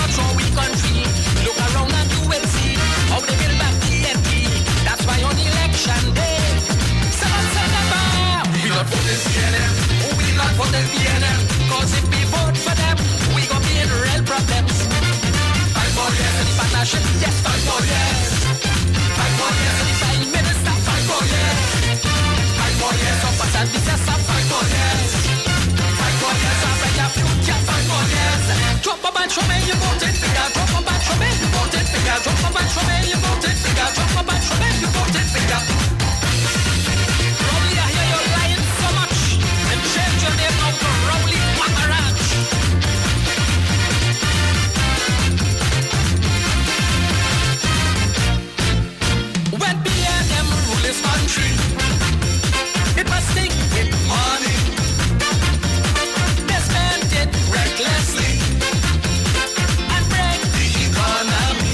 control we country. Look around and you will see how they build back TNT. That's why on election day, 7 September, we not vote in PNM. We not vote in PNM. Cause if we vote for them, we gon' be in real problems. 5 more years for the partnership, yes, 5 more years. 5 more years for the Prime Minister, 5 more years. 5 more years of us and business, 5 more years. 5 more years of better future, 5 more years. Drop a bunch from me, you voted figure. Drop a bunch from me, you voted figure. Drop a bunch from me, you voted figure. Drop a bunch from me, you voted figure. Rowley, I hear you lying so much. And change your name now to Rowley Maharaj. When PNM rule this country, it must think with money. They spend it recklessly and break the economy.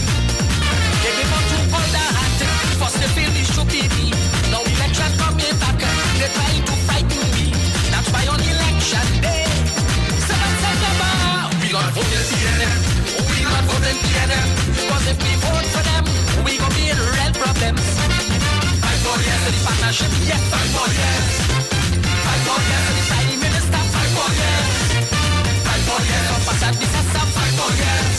They give up to all the hat. First they feel this stupidity. Now election coming back. They try to frighten me. That's why on election day, 7 September, we not vote in PNM. We not vote in PNM. Because if we vote for them, we gon' be in real problems. 5 more years for the partnership, yes, 5 more years. 5 more years for the Prime Minister, 5 more years. 5 more years of us and business, 5 more years.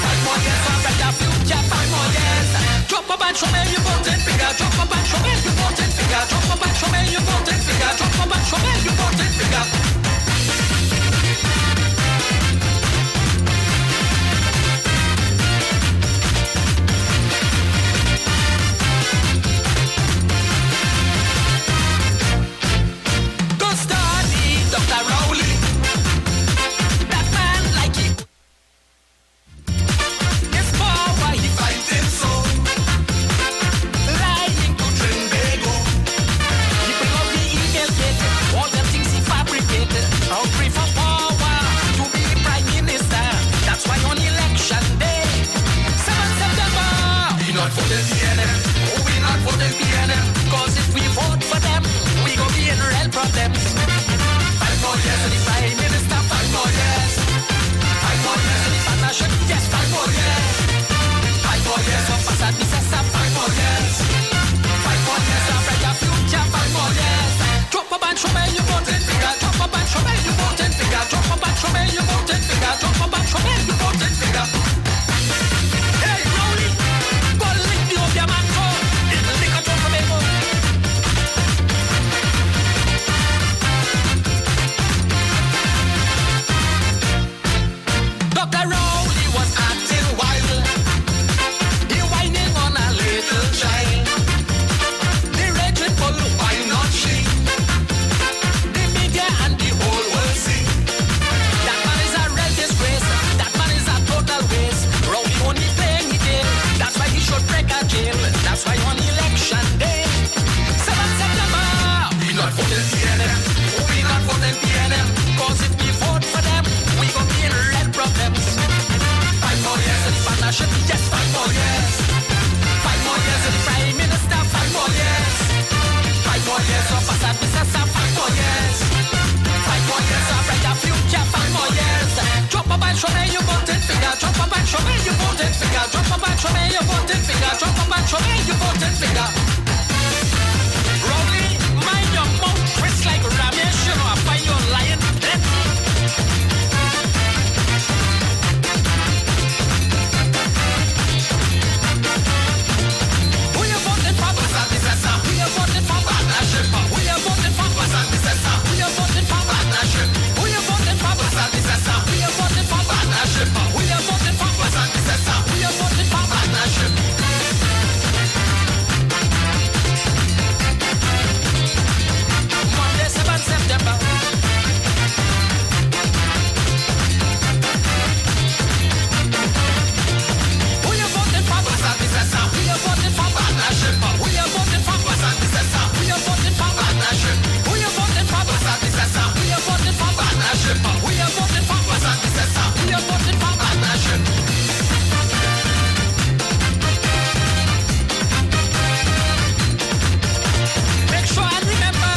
5 more years for better future, 5 more years. Drop a bunch from me, you voted figure. Drop a bunch from me, you voted figure. Drop a bunch from me, you voted figure. Drop a bunch from me, you voted figure. Dr. Rowley, that man like he his power he fighting so, lying to Trinbago. He bring up the email gate, all them things he fabricated, hungry for power to be Prime Minister. That's why on election day, 7 September, we not vote in PNM. We not vote in PNM. Cause if we vote for them, we gon' be in real problems. 5 more years for the Prime Minister, 5 more years. 5 more years for the partnership, yes, 5 more years. 5 more years of us and business, 5 more years. 5 more years of better future, 5 more years. Drop a bunch from me, you voted figure. Drop a bunch from me, you voted figure. Drop a bunch from me, you voted figure. Drop a bunch from me, you voted figure. Hey, Rowley, go lick the old man toe. It'll lick a toe from me, Dr. Rowley was acting wild. He whining on a little child. The raging bull, why not she? The media and the whole world see. That man is a real disgrace. That man is a total waste. Rowley only playing the game. That's why he should break a jail. That's why on election day, 7 September, we not vote in PNM. We not vote in PNM. Cause if we vote for them, we gon' be in real problems. 5 more years for the partnership, yes, 5 more years. 5 more years for the Prime Minister, 5 more years. 5 more years of us and business, 5 more years. 5 more years of better future, 5 more years. Drop a bunch from me, you voted figure. Drop a bunch from me, you voted figure. Drop a bunch from me, you voted figure. Drop a bunch from me, you voted figure. Rowley, mind your mouth, twist like Ramesh, you know, I find you lying dead. Who you voted for? Who you voted for? Partnership. Who you voted for? Who you voted for? Partnership. Who you voted for? Who you voted for? Partnership. Who you voted for? Who you voted for? Partnership. Monday, 7 September. Who you voted for? Who you voted for? Partnership. Who you voted for? Who you voted for? Partnership. Who you voted for? Who you voted for? Partnership. Who you voted for? Who you voted for? Partnership. Make sure and remember.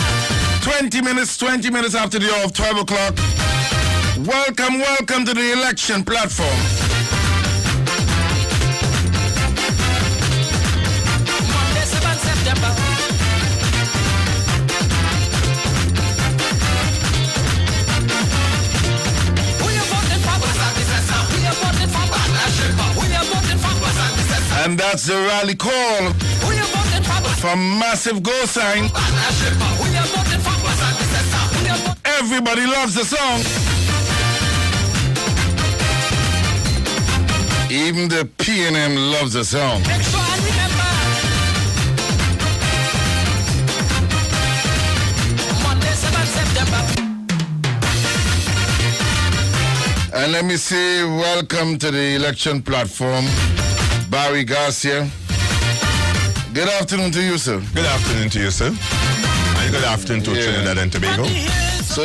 20 minutes after the hour of 12 o'clock. Welcome to the election platform. And that's the rally call Who you voting for? from Massive Go Sign. Who you voting for? Who you voting Everybody loves the song. Even the Pnm loves the song. Make sure and remember. Monday, 7 September. And let me say welcome to the election platform, Barry Garcia. Good afternoon to you, sir. Good afternoon to you, sir. And good afternoon to Trinidad and Tobago. So,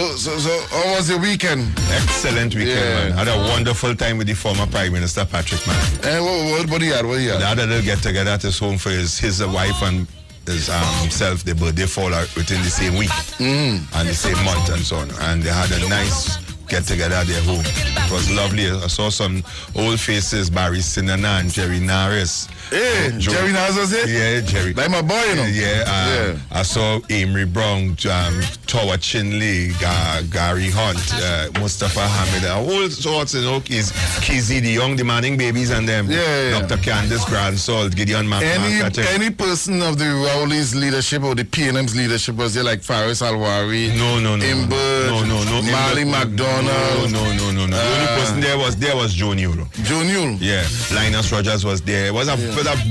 how was your weekend? Excellent weekend, Yeah. man. Had a wonderful time with the former Prime Minister, Patrick, man. And what do you had? What do you They had? had a little get-together at his home for his wife and his himself. Their birthday fall out within the same week and the same month and so on. And they had a nice get-together at their home. It was lovely. I saw some old faces, Barry Sinana and Jerry Naris. Hey, Joe- Jerry Nas was it? Yeah, Jerry. Like my boy, you know? Yeah, I saw Amory Brown, Tower Chinley, Gary Hunt, Mustafa Hamid, all sorts, you know, Kizzy, the young demanding babies and them. Yeah. Dr. Candice Gransall, Gideon Any person of the Rowley's leadership or the Pnm's leadership was there, like Faris Alwari, No. Imbert, No. Marley McDonald, No. The only person there was Joe Newell. Joe Newell. Yeah, Linus Rogers was there. It was a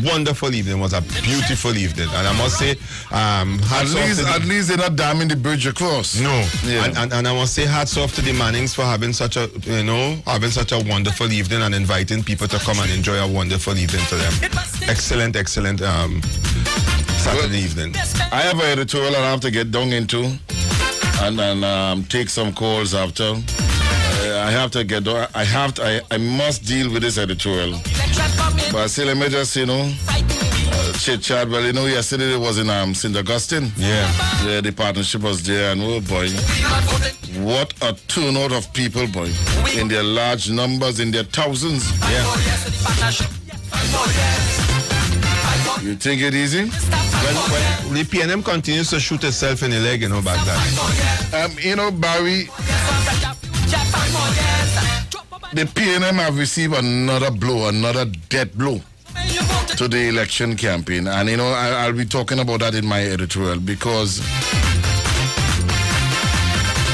wonderful evening. It was a beautiful evening, and I must say, At least they're not damming the bridge across. No, Yeah. and I must say hats off to the Mannings for having such a wonderful evening and inviting people to come and enjoy a wonderful evening to them. Excellent Saturday evening. I have an editorial I have to get down into and take some calls after. I have to get down. I must deal with this editorial. But I say, let me just, chit chat. Well, yesterday it was in St. Augustine. Yeah. The partnership was there, and oh boy, what a turnout of people, boy, in their large numbers, in their thousands. Yeah. You think it easy? When the PNM continues to shoot itself in the leg, back then. Barry, the PNM have received another blow, another death blow to the election campaign. And, I'll be talking about that in my editorial because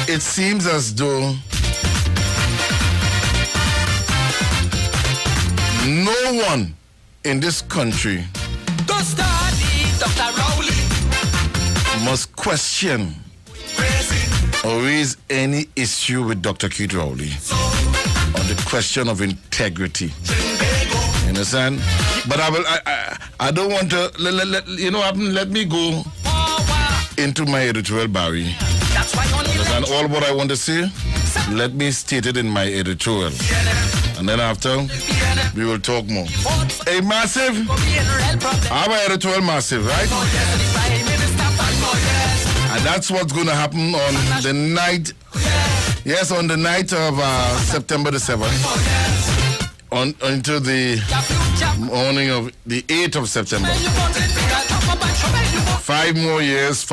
it seems as though no one in this country Dr. Rowley. must question or raise any issue with Dr. Keith Rowley on the question of integrity. You understand? But I don't want to let me go into my editorial, Barry. And all what I want to say, let me state it in my editorial. And then after, we will talk more. Hey, Massive, I'm an editorial Massive, right? And that's what's going to happen on the night, on the night of September the 7th, into the morning of the 8th of September. 5 more years.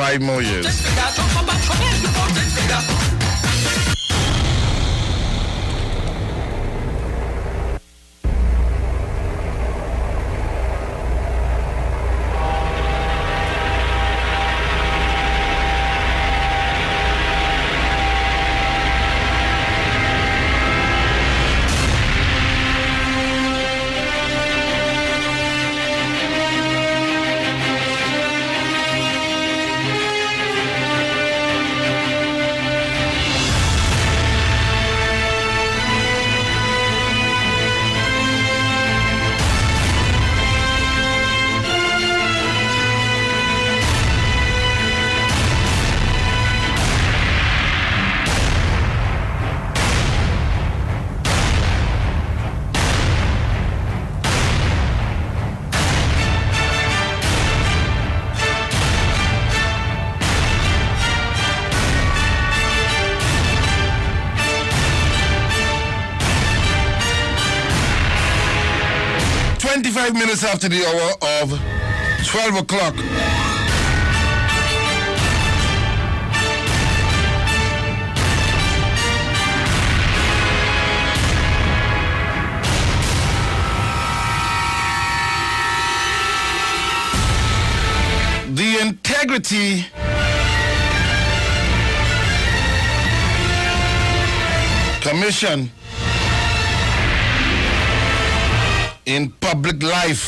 25 minutes after the hour of 12 o'clock. Integrity Commission in Public Life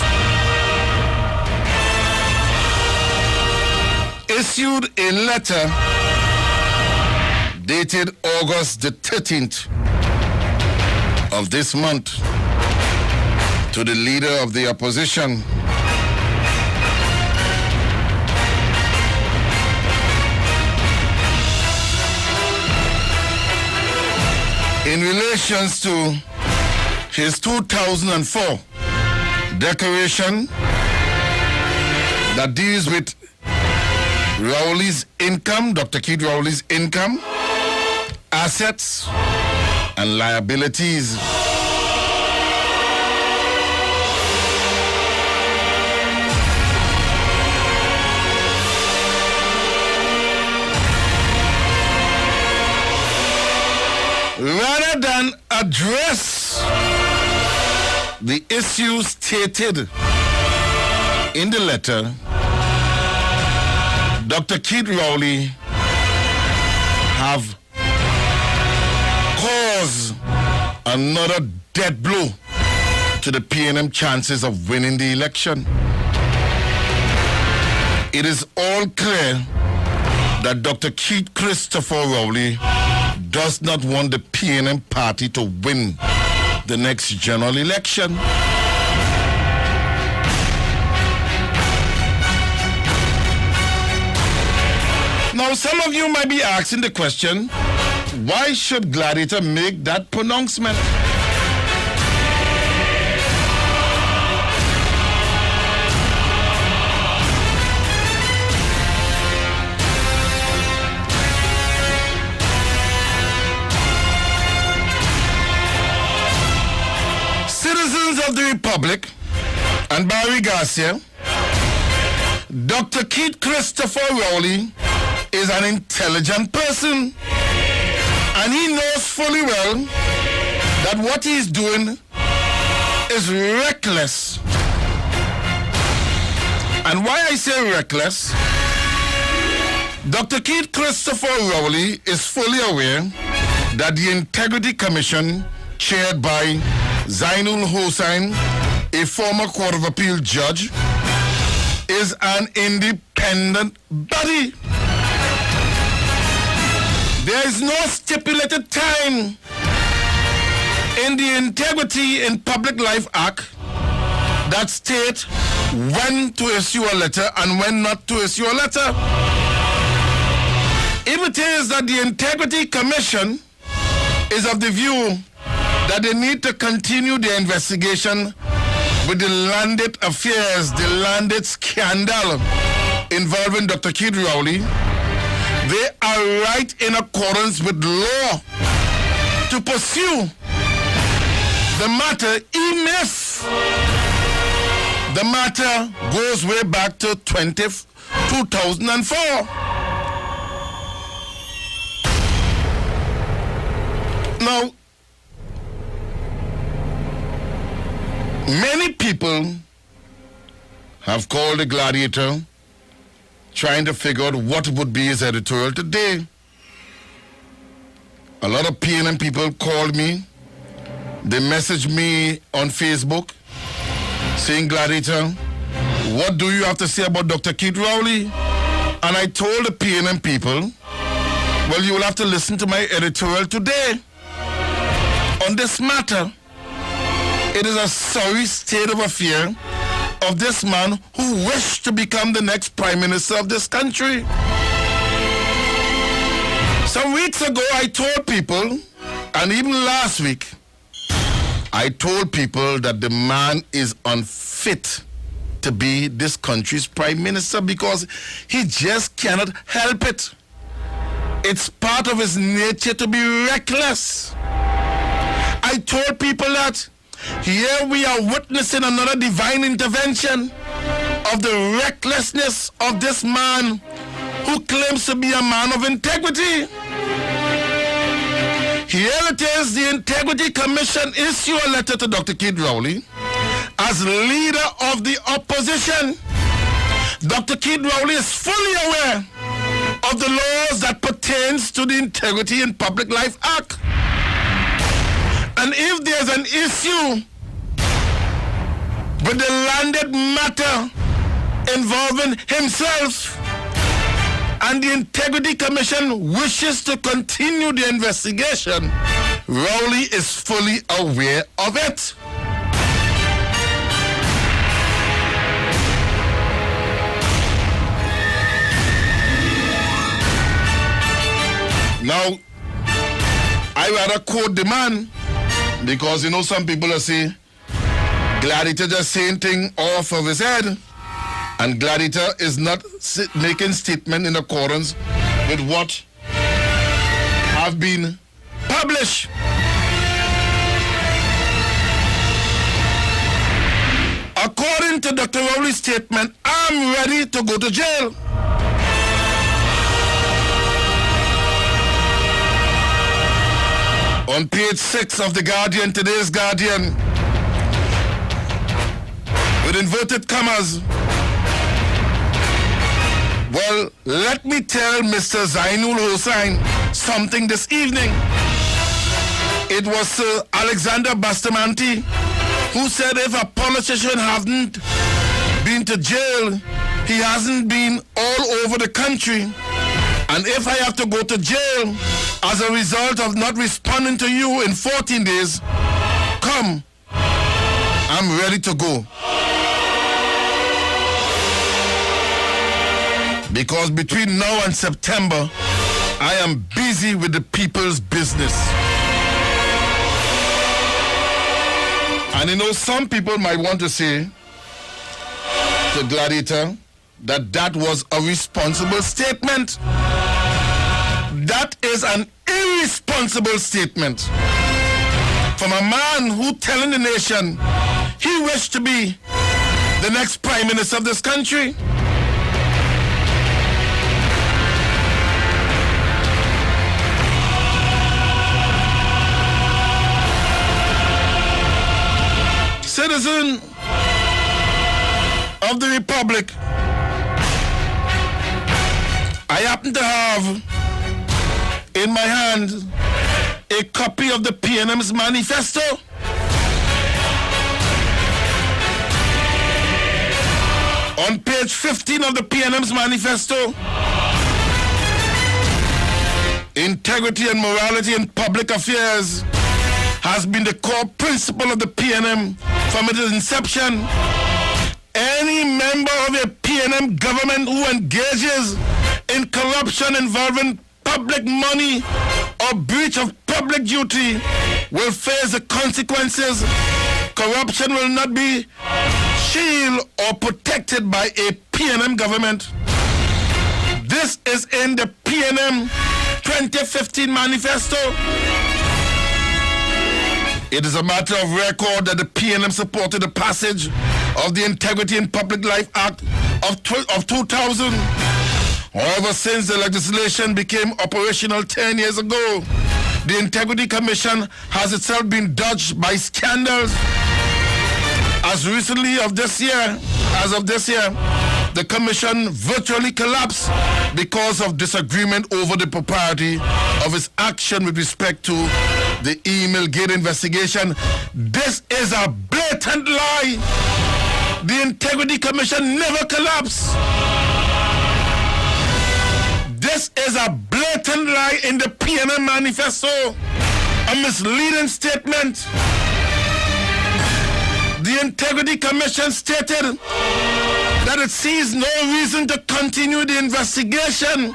issued a letter dated August the 13th of this month to the leader of the opposition, in relation to his 2004 declaration that deals with Rowley's income, Dr. Keith Rowley's income, assets, and liabilities. Rather than address the issues stated in the letter, Dr. Keith Rowley have caused another dead blow to the Pnm chances of winning the election. It is all clear that Dr. Keith Christopher Rowley does not want the Pnm party to win the next general election. Now, some of you might be asking the question, why should Gladiator make that pronouncement? Citizens of the Republic and Barry Garcia, Dr. Keith Christopher Rowley is an intelligent person, and he knows fully well that what he's doing is reckless. And why I say reckless, Dr. Keith Christopher Rowley is fully aware that the Integrity Commission, chaired by Zainul Hossain, a former Court of Appeal judge, is an independent body. There is no stipulated time in the Integrity in Public Life Act that states when to issue a letter and when not to issue a letter. If it is that the Integrity Commission is of the view that they need to continue their investigation with the landed affairs, the landed scandal involving Dr. Keith Rowley, they are right in accordance with law to pursue the matter, even if the matter goes way back to 2004. Now, many people have called the Gladiator trying to figure out what would be his editorial today. A lot of Pnm people called me. They messaged me on Facebook saying, Gladiator, what do you have to say about Dr. Keith Rowley? And I told the Pnm people, well, you will have to listen to my editorial today on this matter. It is a sorry state of affair of this man who wished to become the next Prime Minister of this country. Some weeks ago, I told people, and even last week, I told people that the man is unfit to be this country's Prime Minister because he just cannot help it. It's part of his nature to be reckless. I told people that here we are witnessing another divine intervention of the recklessness of this man who claims to be a man of integrity. Here it is, the Integrity Commission issue a letter to Dr. Keith Rowley as leader of the opposition. Dr. Keith Rowley is fully aware of the laws that pertains to the Integrity in Public Life Act. And if there's an issue with the landed matter involving himself and the Integrity Commission wishes to continue the investigation, Rowley is fully aware of it. Now, I rather quote the man because, you know, some people will say, Gladiator just saying thing off of his head, and Gladiator is not making statement in accordance with what have been published. According to Dr. Rowley's statement, I'm ready to go to jail. On page 6 of the Guardian, today's Guardian, with inverted commas, well, let me tell Mr. Zainul Hussain something this evening. It was Sir Alexander Bastamanti who said if a politician hasn't been to jail, he hasn't been all over the country. And if I have to go to jail as a result of not responding to you in 14 days, come, I'm ready to go. Because between now and September, I am busy with the people's business. And you know, some people might want to say to Gladiator that that was a responsible statement. That is an irresponsible statement from a man who telling the nation he wished to be the next prime minister of this country. Citizen of the Republic, I happen to have in my hand a copy of the PNM's manifesto. On page 15 of the PNM's manifesto, integrity and morality in public affairs has been the core principle of the PNM from its inception. Any member of a PNM government who engages in corruption involving public money or breach of public duty will face the consequences. Corruption will not be shielded or protected by a PNM government. This is in the PNM 2015 manifesto. It is a matter of record that the PNM supported the passage of the Integrity in Public Life Act of 2000. However, since the legislation became operational 10 years ago, the Integrity Commission has itself been dogged by scandals. As recently of this year, the commission virtually collapsed because of disagreement over the propriety of its action with respect to the email gate investigation. This is a blatant lie. The Integrity Commission never collapsed. This is a blatant lie in the PNM manifesto, a misleading statement. The Integrity Commission stated that it sees no reason to continue the investigation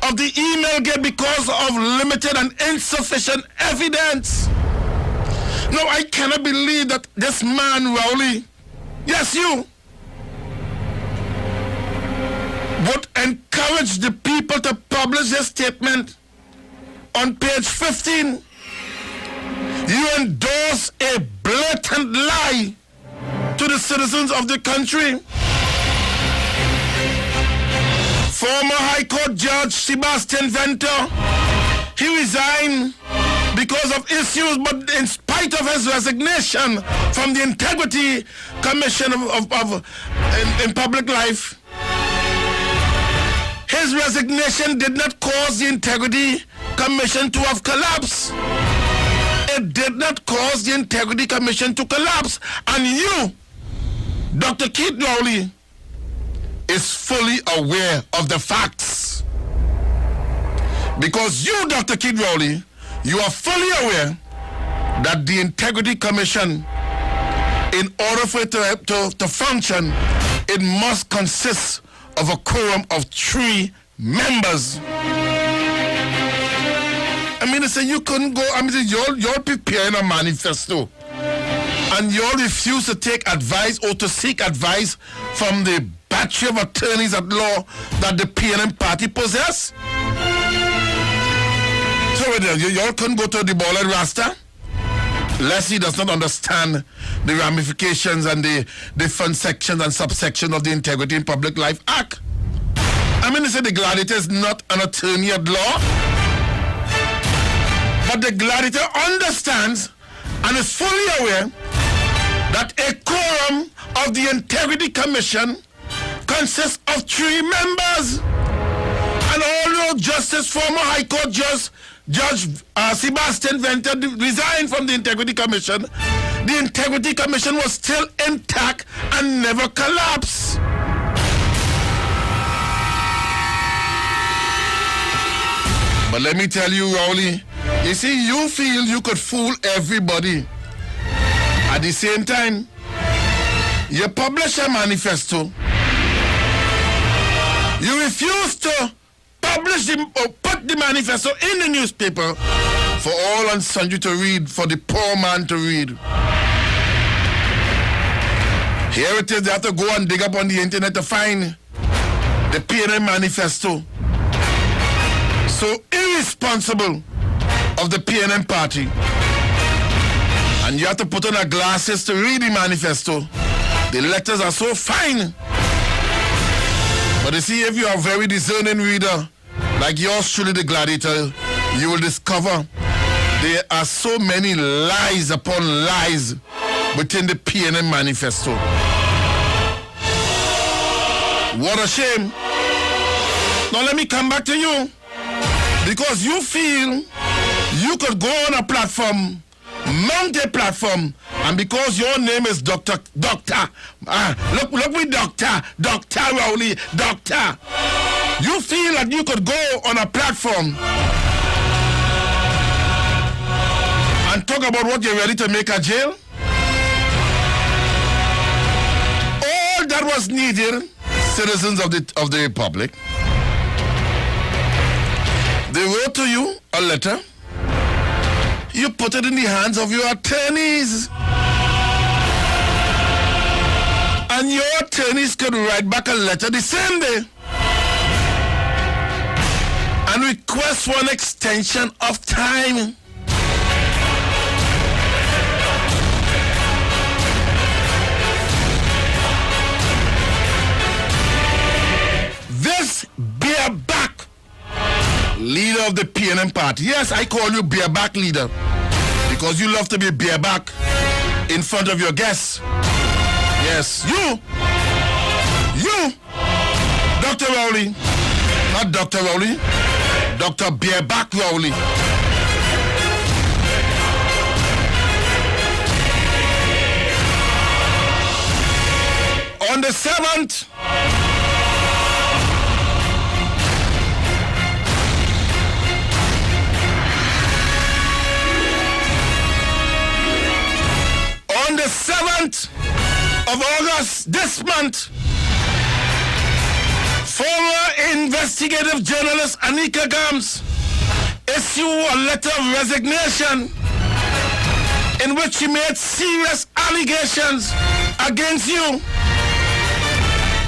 of the email gate because of limited and insufficient evidence. No, I cannot believe that this man, Rowley, yes, you, would encourage the people to publish a statement on page 15. You endorse a blatant lie to the citizens of the country. Former High Court Judge Sebastian Venter, he resigned because of issues, but in spite of his resignation from the Integrity Commission in public life, His resignation did not cause the Integrity Commission to have collapsed. It did not cause the Integrity Commission to collapse. And you, Dr. Keith Rowley, is fully aware of the facts. Because you, Dr. Keith Rowley, you are fully aware that the Integrity Commission, in order for it to function, it must consist of a quorum of 3 members. I mean, I say you couldn't go. I mean, you're preparing a manifesto, and you refuse to take advice or to seek advice from the battery of attorneys at law that the PNM party possess. So you couldn't go to the ball and Rasta. Leslie does not understand the ramifications and the different sections and subsections of the Integrity in Public Life Act. I mean, they say the Gladiator is not an attorney at law, but the Gladiator understands and is fully aware that a quorum of the Integrity Commission consists of 3 members. And although former High Court Judge Sebastian Venter resigned from the Integrity Commission, the Integrity Commission was still intact and never collapsed. But let me tell you, Rowley, you see, you feel you could fool everybody. At the same time, you publish a manifesto. You refuse to publish or put the manifesto in the newspaper for all and sundry to read, for the poor man to read. Here it is, they have to go and dig up on the internet to find the PNM manifesto. So irresponsible of the PNM party. And you have to put on our glasses to read the manifesto. The letters are so fine. But you see, if you are a very discerning reader, like yours truly, the Gladiator, you will discover there are so many lies upon lies within the PNM manifesto. What a shame. Now let me come back to you. Because you feel you could go on a platform, mount a platform, and because your name is look with Dr. Rowley, Doctor. You feel that you could go on a platform and talk about what you're ready to make a jail? All that was needed, citizens of the Republic, they wrote to you a letter. You put it in the hands of your attorneys. And your attorneys could write back a letter the same day and request for an extension of time. This bareback leader of the PNM party. Yes, I call you bareback leader because you love to be bareback in front of your guests. Yes, you, Dr. Rowley, not Dr. Rowley, Dr. Bareback Rowley. On the 7th, on the 7th of August this month, former investigative journalist Anika Gams issued a letter of resignation in which she made serious allegations against you.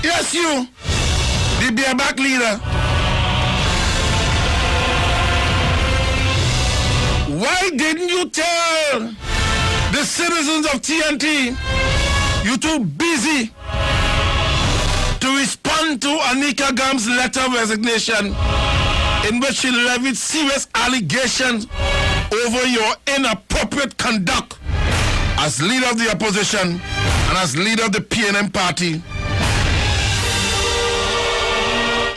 Yes, you, the bareback leader. Why didn't you tell the citizens of TNT you're too busy to respond to Anika Gams' letter of resignation in which she levied serious allegations over your inappropriate conduct as leader of the opposition and as leader of the PNM party?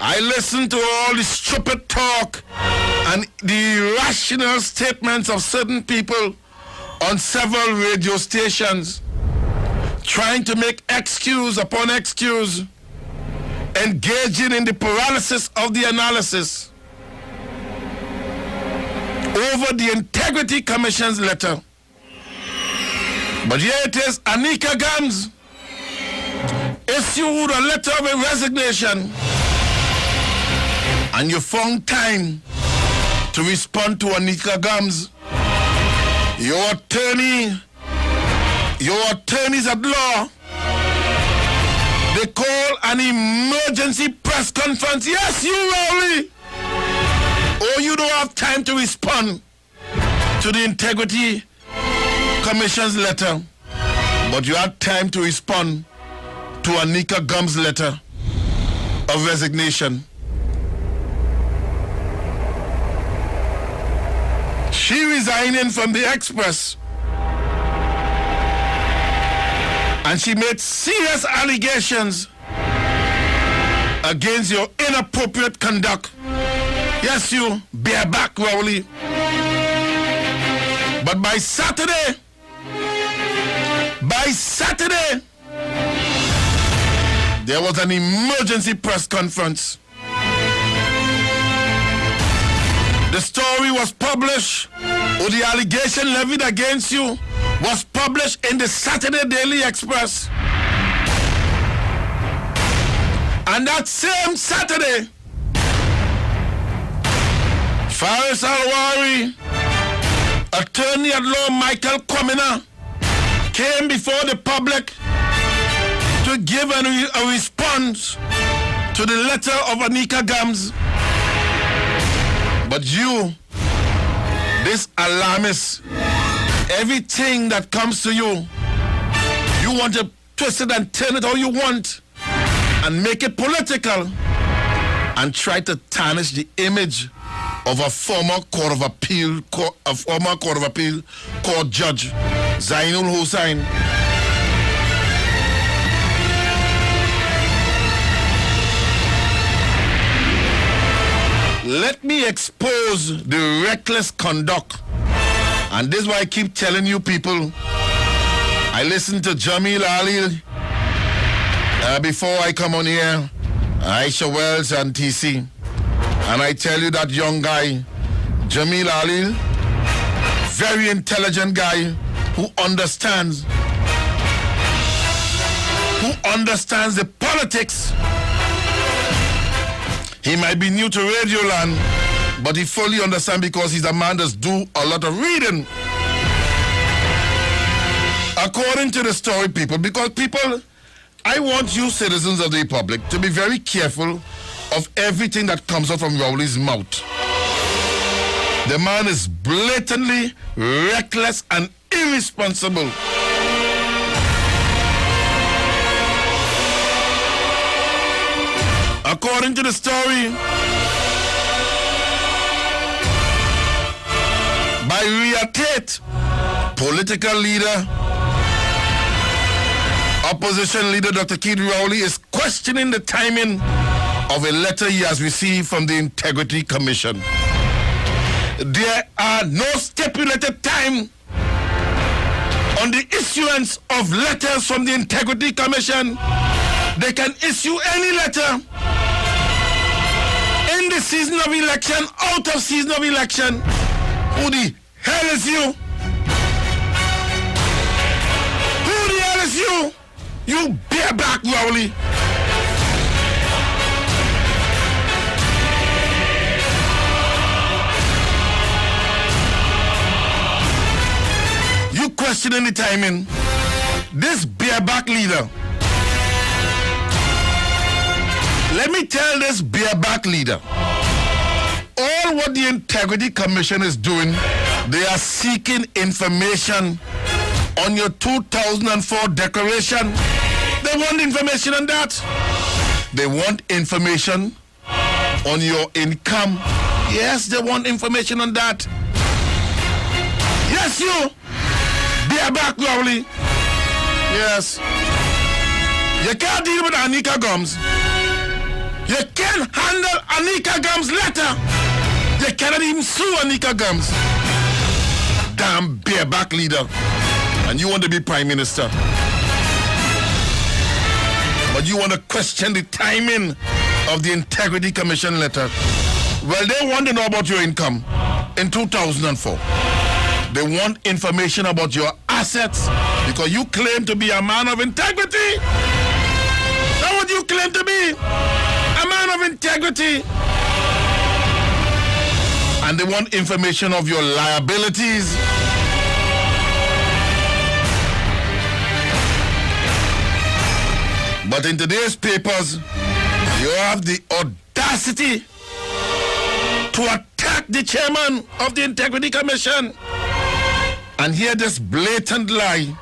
I listen to all the stupid talk and the irrational statements of certain people on several radio stations, trying to make excuse upon excuse, engaging in the paralysis of the analysis over the Integrity Commission's letter. But here it is, Anika Gams issued a letter of resignation, and you found time to respond to Anika Gams. Your attorneys at law, they call an emergency press conference. Yes, you, Rowley. Or you don't have time to respond to the Integrity Commission's letter, but you had time to respond to Anika Gums' letter of resignation. She resigning from the Express, and she made serious allegations against your inappropriate conduct. Yes, you bareback, Rowley. But by Saturday, there was an emergency press conference. The story was published, or the allegation levied against you was published in the Saturday Daily Express. And that same Saturday, Faris Alwari, attorney at law Michael Kwamina, came before the public to give a response to the letter of Anika Gams. But you, this alarmist, everything that comes to you, you want to twist it and turn it how you want and make it political and try to tarnish the image of a former Court of Appeal court judge, Zainul Hussain. Let me expose the reckless conduct. And this is why I keep telling you people. I listened to Jamil Ali before I come on here, Aisha Wells and TC. And I tell you that young guy, Jamil Ali, very intelligent guy who understands the politics. He might be new to Radioland, but he fully understands because he's a man that's do a lot of reading. According to the story, people, because people, I want you citizens of the Republic to be very careful of everything that comes out from Rowley's mouth. The man is blatantly reckless and irresponsible. According to the story, by Ria Tate, political leader, opposition leader Dr. Keith Rowley is questioning the timing of a letter he has received from the Integrity Commission. There are no stipulated time on the issuance of letters from the Integrity Commission. They can issue any letter in the season of election, out of season of election. Who the hell is you? Who the hell is you? You bareback Rowley. You questioning the timing. This bareback leader. Let me tell this bareback leader. All what the Integrity Commission is doing, they are seeking information on your 2004 declaration. They want information on that. They want information on your income. Yes, they want information on that. Yes, you. Bareback Rowley. Yes. You can't deal with Anika Gums. You can't handle Anika Gums' letter. You cannot even sue Anika Gums. Damn bareback leader. And you want to be prime minister. But you want to question the timing of the Integrity Commission letter. Well, they want to know about your income in 2004. They want information about your assets because you claim to be a man of integrity. That's what you claim to be. A man of integrity. And they want information of your liabilities. But in today's papers, you have the audacity to attack the chairman of the Integrity Commission and hear this blatant lie.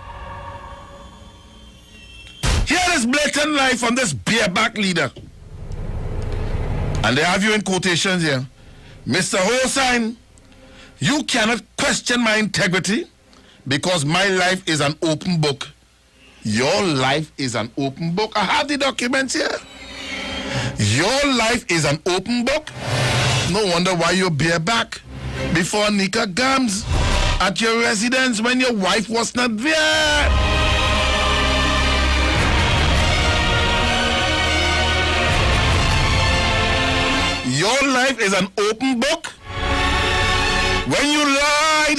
Hear this blatant lie from this bareback leader. And they have you in quotations here. Mr. Hossain, you cannot question my integrity because my life is an open book. Your life is an open book. I have the documents here. Your life is an open book. No wonder why you're bareback before Anika Gums at your residence when your wife was not there. Your life is an open book. When you lied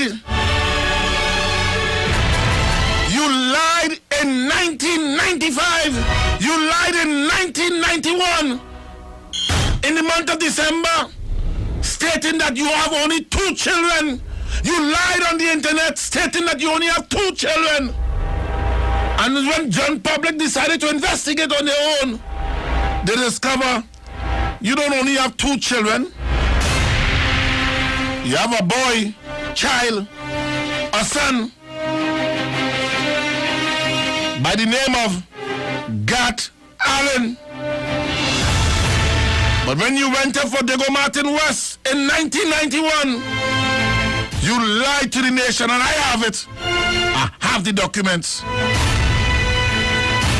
in 1995. You lied in 1991. In the month of December, stating that you have only 2 children. You lied on the internet stating that you only have 2 children. And when John Public decided to investigate on their own, they discover you don't only have 2 children. You have a boy, child, a son, by the name of Gat Allen. But when you went up for Diego Martin West in 1991, you lied to the nation, and I have it. I have the documents.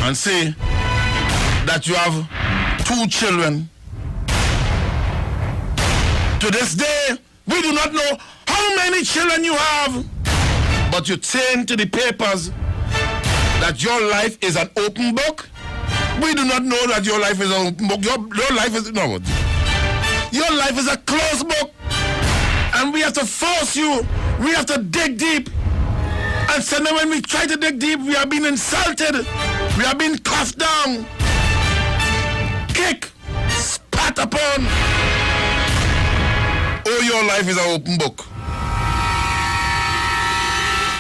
And say that you have 2 children. To this day, we do not know how many children you have, but you turn to the papers that your life is an open book. We do not know that your life is an open book. Your life is no. Your life is a closed book, and we have to force you. We have to dig deep, and so now when we try to dig deep, we are being insulted. We are being cuffed down, kicked, spat upon. Oh, your life is an open book.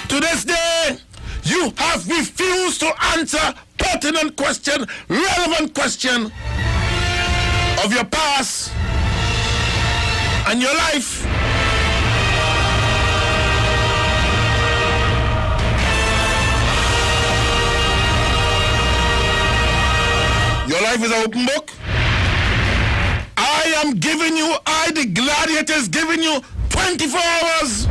To this day, you have refused to answer pertinent question, relevant question of your past and your life. Your life is an open book. I am giving you, the Gladiator, is giving you 24 hours.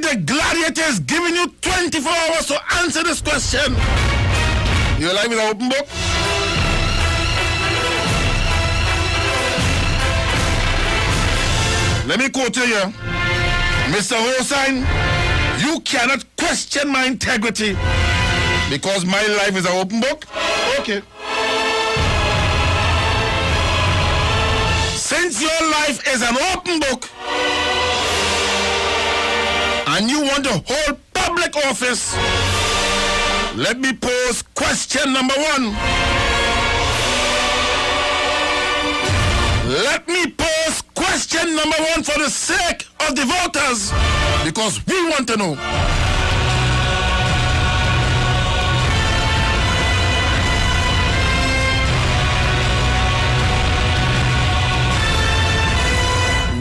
The Gladiator is giving you 24 hours to answer this question. Your life is an open book. Let me quote you here. Mr. Hossain, you cannot question my integrity because my life is an open book. Okay. Since your life is an open book, and you want to hold public office, let me pose question number 1. Let me pose question number 1 for the sake of the voters, because we want to know.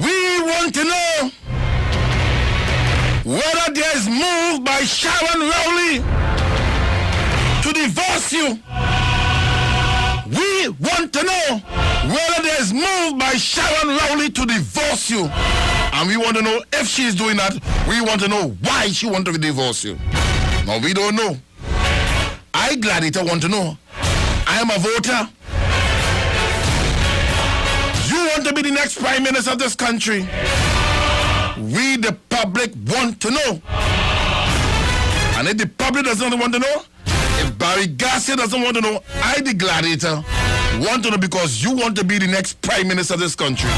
We want to know whether there is move by Sharon Rowley to divorce you. We want to know whether there is move by Sharon Rowley to divorce you. And we want to know if she is doing that. We want to know why she wants to divorce you. Now, we don't know. I, Gladiator, want to know. I am a voter. to be the next prime minister of this country? We, the public, want to know. And if the public doesn't want to know, if Barry Garcia doesn't want to know, I, the Gladiator, want to know because you want to be the next prime minister of this country.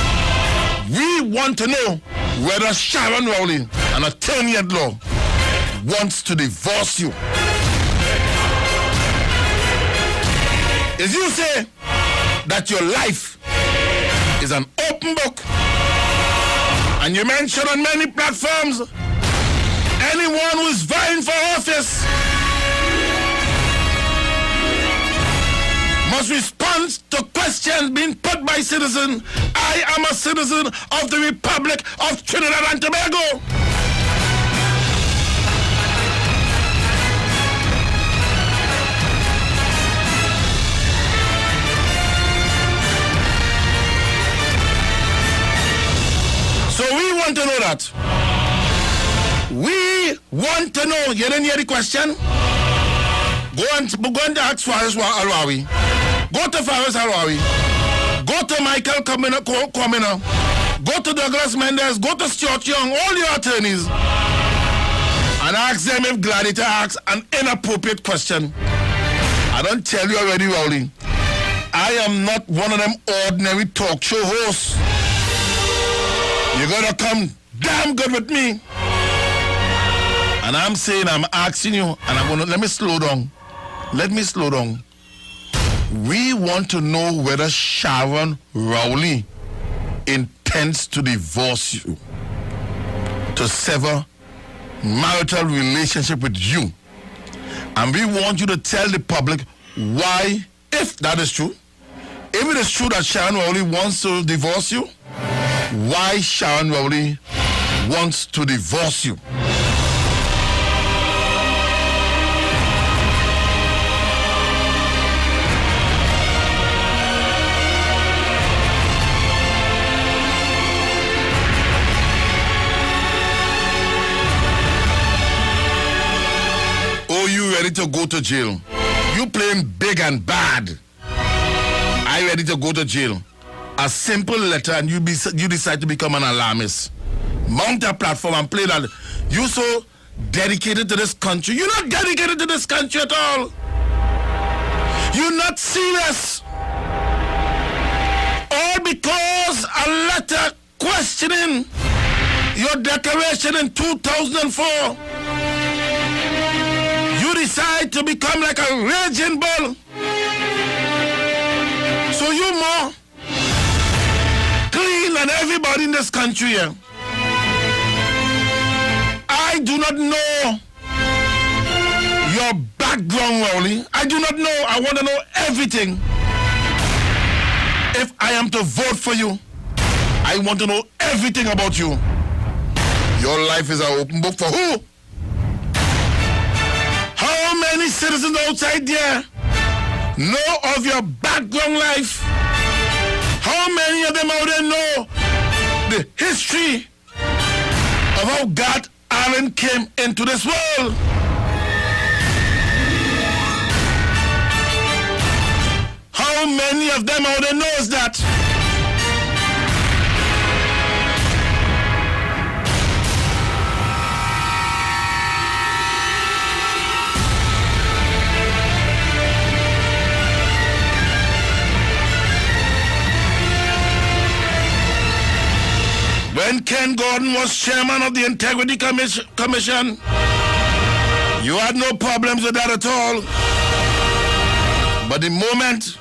We want to know whether Sharon Rowley, an attorney at law, wants to divorce you. If you say that your life is an open book, and you mention on many platforms anyone who is vying for office must respond to questions being put by citizens. I am a citizen of the Republic of Trinidad and Tobago. So we want to know that. We want to know. You didn't hear the question? Go and ask Faris Alwawi. Go to Faris Alwawi. Go to Michael Comina. Go to Douglas Mendes. Go to Stuart Young. All your attorneys. And ask them if Gladiator asks an inappropriate question. I don't tell you already, Rowley. I am not one of them ordinary talk show hosts. You gotta come damn good with me. And I'm saying, I'm asking you, and I'm gonna, let me slow down. Let me slow down. We want to know whether Sharon Rowley intends to divorce you, to sever marital relationship with you. And we want you to tell the public why, if that is true, if it is true that Sharon Rowley wants to divorce you, why Sharon Rowley wants to divorce you. Oh, you ready to go to jail? You playing big and bad. I ready to go to jail. A simple letter and you decide to become an alarmist. Mount a platform and play that. You so dedicated to this country. You're not dedicated to this country at all. You're not serious. All because a letter questioning your declaration in 2004. You decide to become like a raging bull. So you more clean than everybody in this country here. I do not know your background, Rowley. I do not know. I want to know everything. If I am to vote for you, I want to know everything about you. Your life is an open book for who? How many citizens outside there know of your background life? How many of them out there know the history of how God Allen came into this world? How many of them out there knows that? When Ken Gordon was chairman of the Integrity Commission, you had no problems with that at all. But the moment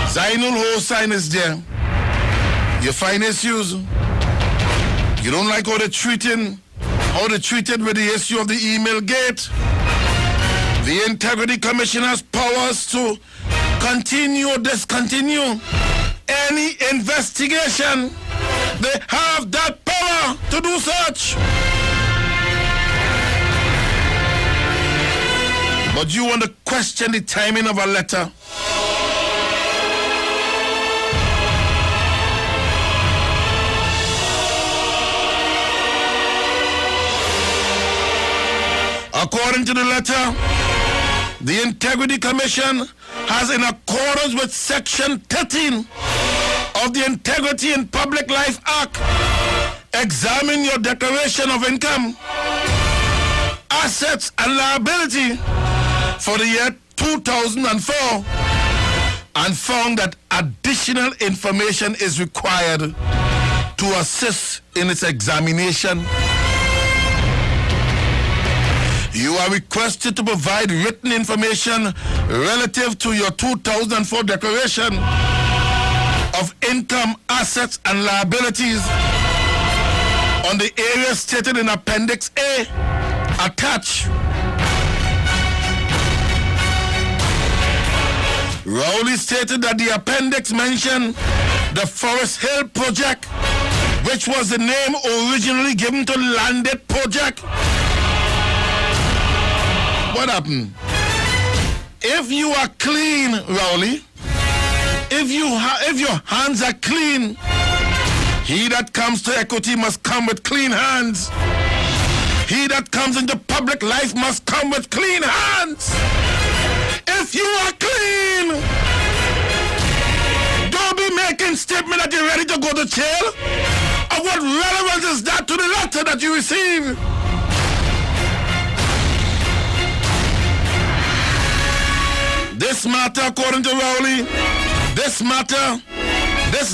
Zainul Hossain is there, you find issues. You don't like how they treated with the issue of the email gate. The Integrity Commission has powers to continue or discontinue any investigation. They have that power to do such. But you want to question the timing of a letter. According to the letter, the Integrity Commission has, in accordance with Section 13 of the Integrity in Public Life Act, examine your declaration of income, assets, and liability for the year 2004 and found that additional information is required to assist in its examination. You are requested to provide written information relative to your 2004 declaration of income, assets, and liabilities on the areas stated in Appendix A, attached. Rowley stated that the appendix mentioned the Forest Hill project, which was the name originally given to Landed project. What happened? If you are clean, Rowley, if your hands are clean, he that comes to equity must come with clean hands. He that comes into public life must come with clean hands. If you are clean, don't be making statement that you're ready to go to jail. Of what relevance is that to the letter that you receive? This matter, according to Rowley, this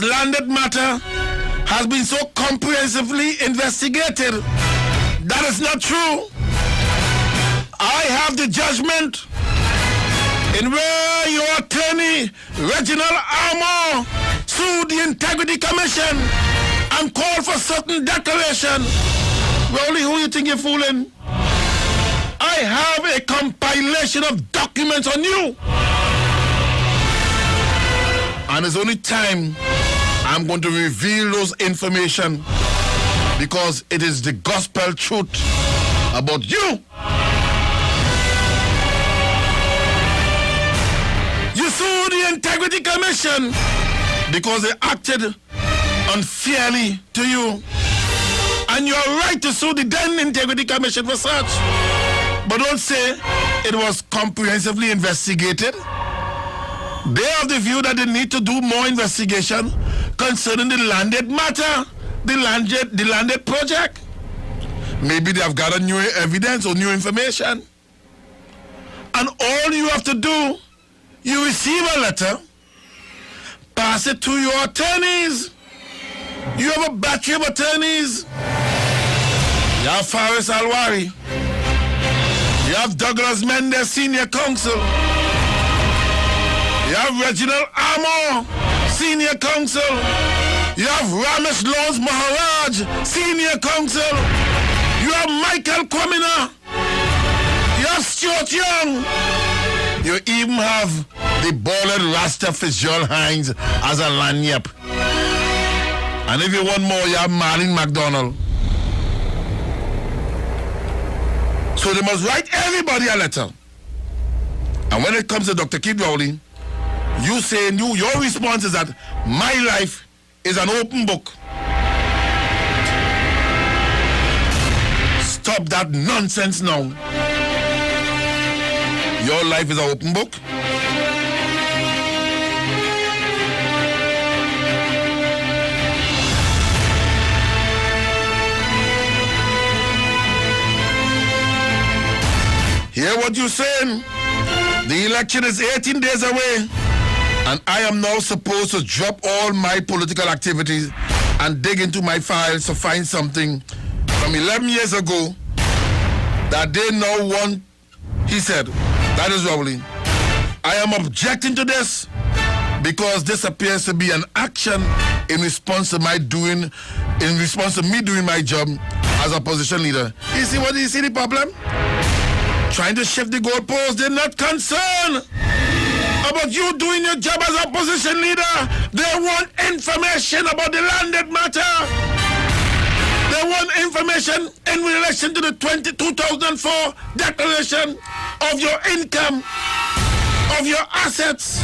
landed matter, has been so comprehensively investigated. That is not true. I have the judgment in where your attorney, Reginald Armour, sued the Integrity Commission and called for certain declaration. Rowley, who you think you're fooling? I have a compilation of documents on you. And it's only time I'm going to reveal those information because it is the gospel truth about you. You sued the Integrity Commission because they acted unfairly to you. And you're right to sue the then Integrity Commission for such. But don't say it was comprehensively investigated. They have the view that they need to do more investigation concerning the landed matter, the landed project. Maybe they have gathered new evidence or new information. And all you have to do, you receive a letter, pass it to your attorneys. You have a battery of attorneys. You have Faris Alwari. You have Douglas Mendes, Senior Counsel. You have Reginald Armour, Senior Counsel. You have Ramesh Laws Maharaj, Senior Counsel. You have Michael Kwamina. You have Stuart Young. You even have the bald Rasta Fitzgerald Hines as a lanyap. And if you want more, you have Marlene McDonald. So they must write everybody a letter. And when it comes to Dr. Keith Rowley, you say your response is that my life is an open book. Stop that nonsense now. Your life is an open book. Hear what you're saying? The election is 18 days away, and I am now supposed to drop all my political activities and dig into my files to find something from 11 years ago that they now want, he said. That is Rowley. I am objecting to this because this appears to be an action in response to me doing my job as opposition leader. You see the problem? Trying to shift the goalposts. They're not concerned about you doing your job as opposition leader. They want information about the landed matter. They want information in relation to the 2004 declaration of your income, of your assets,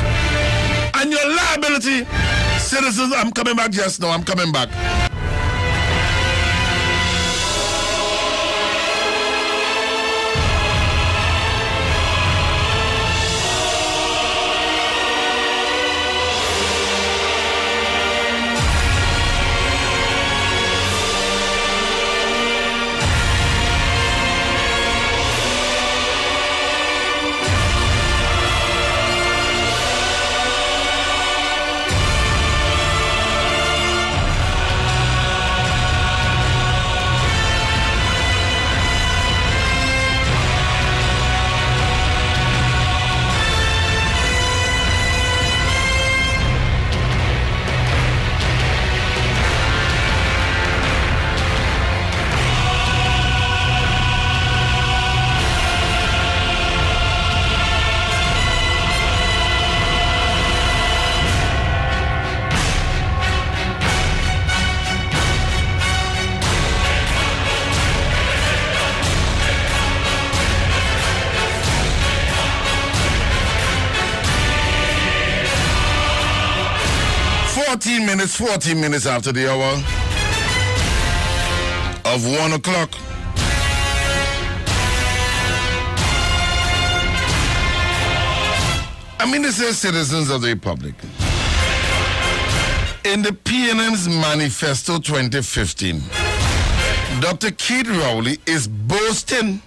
and your liability. Citizens, I'm coming back just now. I'm coming back. 14 minutes after the hour of 1 o'clock. I mean, this is citizens of the Republic. In the PNM's Manifesto 2015, Dr. Keith Rowley is boasting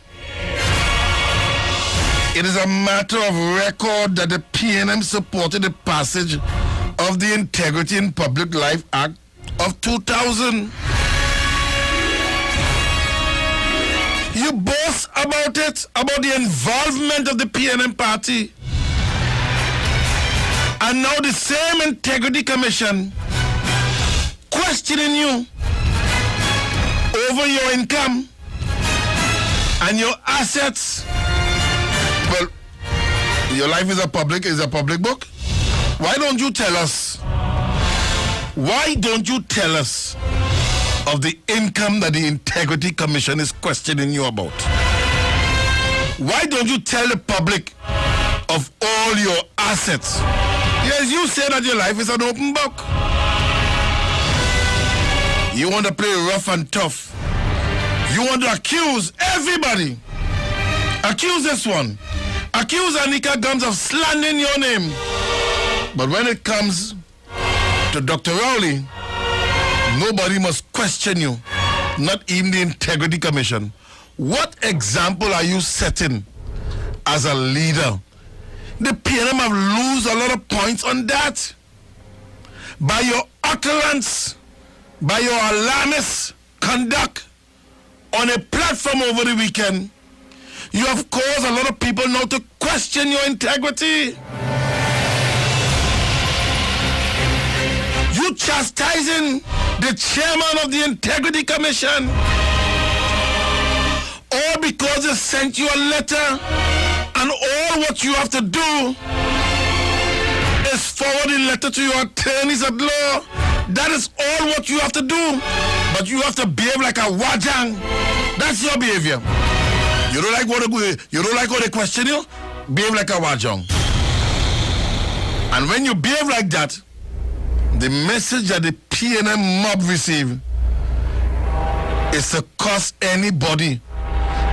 it is a matter of record that the PNM supported the passage of the Integrity in Public Life Act of 2000. You boast about it, about the involvement of the PNM party. And now the same Integrity Commission questioning you over your income and your assets. Well, your life is a public book. Why don't you tell us? Why don't you tell us of the income that the Integrity Commission is questioning you about? Why don't you tell the public of all your assets? Yes, you say that your life is an open book. You want to play rough and tough. You want to accuse everybody. Accuse this one. Accuse Anika Gums of slandering your name. But when it comes to Dr. Rowley, nobody must question you. Not even the Integrity Commission. What example are you setting as a leader? The PNM have lose a lot of points on that. By your utterance, by your alarmist conduct on a platform over the weekend, you have caused a lot of people now to question your integrity. You chastising the chairman of the Integrity Commission, all because they sent you a letter, and all what you have to do is forward the letter to your attorneys at law. That is all what you have to do. But you have to behave like a wajang. That's your behavior. You don't like what they question you? Behave like a wajang. And when you behave like that, the message that the PNM mob receive is to curse anybody,